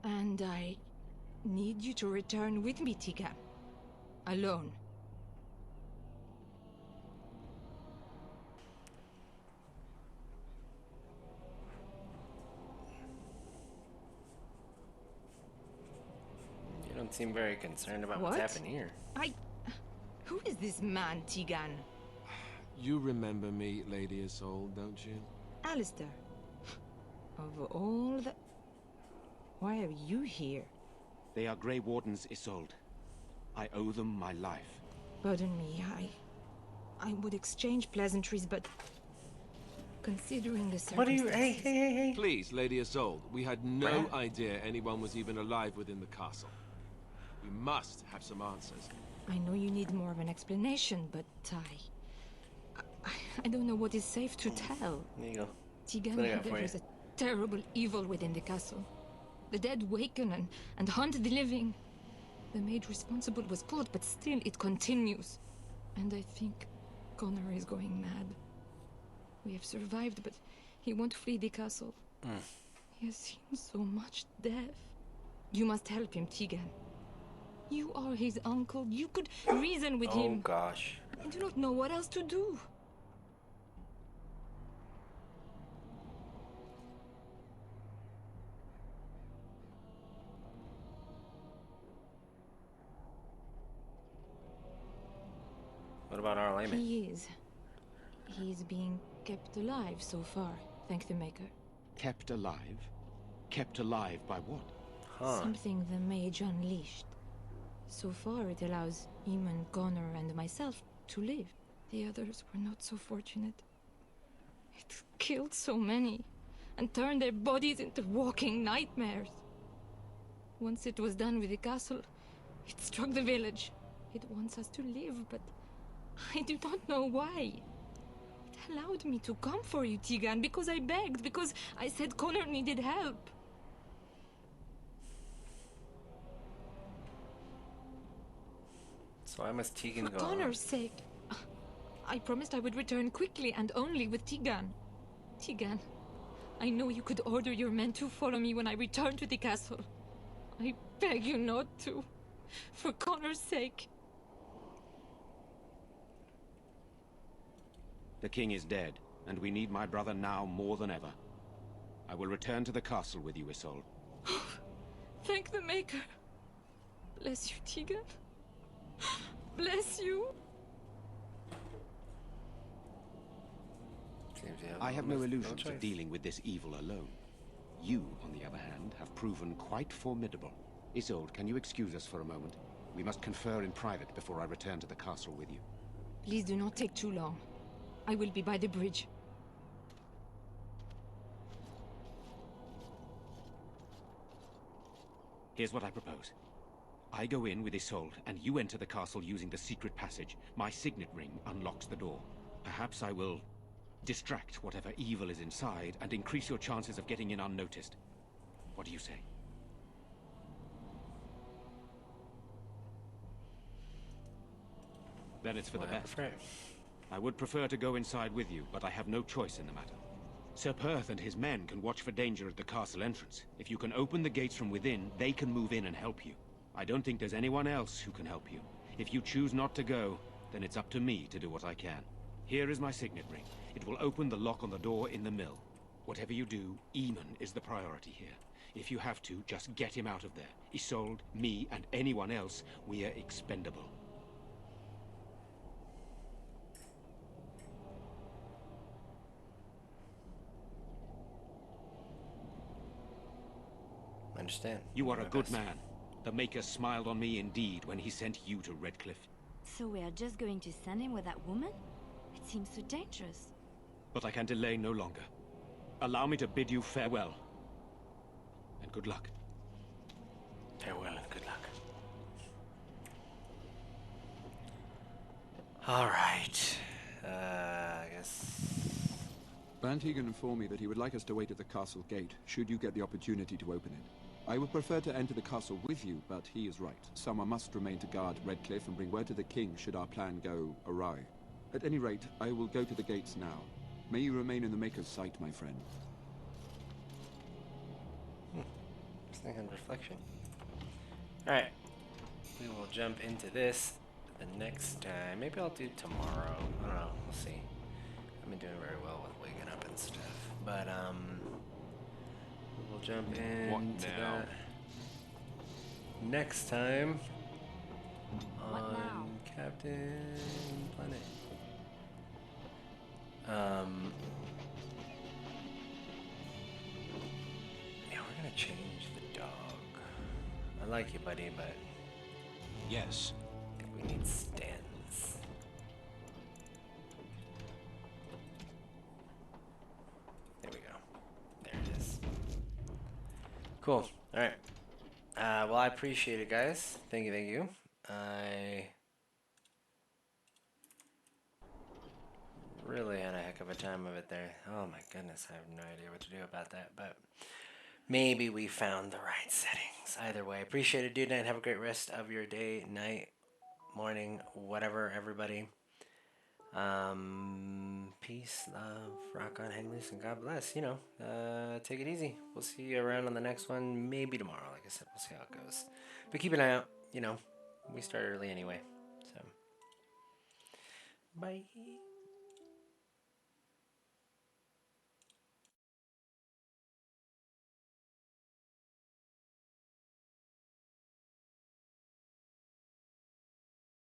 And I need you to return with me, Tigan. Alone. You don't seem very concerned about What? what's happening here. Who is this man, Tigan? You remember me, Lady Isolde, don't you? Alistair. Of all the... Why are you here? They are Grey Wardens, Isolde. I owe them my life. Pardon me, I would exchange pleasantries, but... Considering the circumstances... What are you... Hey. Please, Lady Isolde, we had no Brad? idea anyone was even alive within the castle. We must have some answers. I know you need more of an explanation, but I don't know what is safe to tell. There you go. Tigan, What I got for there you. is a terrible evil within the castle. The dead waken and haunt the living. The maid responsible was caught, but still it continues. And I think Connor is going mad. We have survived, but he won't flee the castle. He has seen so much death. You must help him, Tigan. You are his uncle. You could reason with him. Oh gosh. I do not know what else to do. What about our layman? He is. He's being kept alive so far, thank the Maker. Kept alive? Kept alive by what? Something the mage unleashed. So far, it allows Eamon, Connor, and myself to live. The others were not so fortunate. It killed so many, and turned their bodies into walking nightmares. Once it was done with the castle, it struck the village. It wants us to live, but I do not know why. It allowed me to come for you, Tegan, because I begged, because I said Connor needed help. So why must Tegan For go Connor's sake. I promised I would return quickly and only with Tegan. Tegan, I know you could order your men to follow me when I return to the castle. I beg you not to. For Connor's sake. The king is dead, and we need my brother now more than ever. I will return to the castle with you, Isolde. Thank the Maker. Bless you, Tegan. Bless you. I have no illusions of dealing with this evil alone. You, on the other hand, have proven quite formidable. Isolde, can you excuse us for a moment? We must confer in private before I return to the castle with you. Please do not take too long. I will be by the bridge. Here's what I propose. I go in with Isolde, and you enter the castle using the secret passage. My signet ring unlocks the door. Perhaps I will distract whatever evil is inside and increase your chances of getting in unnoticed. What do you say? Then it's for the best. I would prefer to go inside with you, but I have no choice in the matter. Sir Perth and his men can watch for danger at the castle entrance. If you can open the gates from within, they can move in and help you. I don't think there's anyone else who can help you. If you choose not to go, then it's up to me to do what I can. Here is my signet ring. It will open the lock on the door in the mill. Whatever you do, Eamon is the priority here. If you have to, just get him out of there. Isolde, me, and anyone else, we are expendable. I understand. You are a good man. The Maker smiled on me indeed when he sent you to Redcliffe. So we are just going to send him with that woman? It seems so dangerous. But I can delay no longer. Allow me to bid you farewell. And good luck. Farewell and good luck. Alright. I guess... Van Tegan informed me that he would like us to wait at the castle gate, should you get the opportunity to open it. I would prefer to enter the castle with you, but he is right. Someone must remain to guard Redcliffe and bring word to the king should our plan go awry. At any rate, I will go to the gates now. May you remain in the Maker's sight, my friend. Think on reflection. Alright. We will jump into this the next time. Maybe I'll do tomorrow. I don't know. We'll see. I've been doing very well with waking up and stuff. But, we'll jump into that next time on Captain Planet. Yeah, we're gonna change the dog. I like you, buddy, but yes, I think we need stands. There we go. There it is. Cool. All right. Well, I appreciate it, guys. Thank you, thank you. I really had a heck of a time of it there. Oh my goodness, I have no idea what to do about that, but maybe we found the right settings. Either way, appreciate it, dude, and have a great rest of your day, night, morning, whatever, everybody. Peace, love, rock on, hang loose, and God bless. You know, take it easy. We'll see you around on the next one, maybe tomorrow. Like I said, we'll see how it goes. But keep an eye out, you know. We start early anyway, so bye.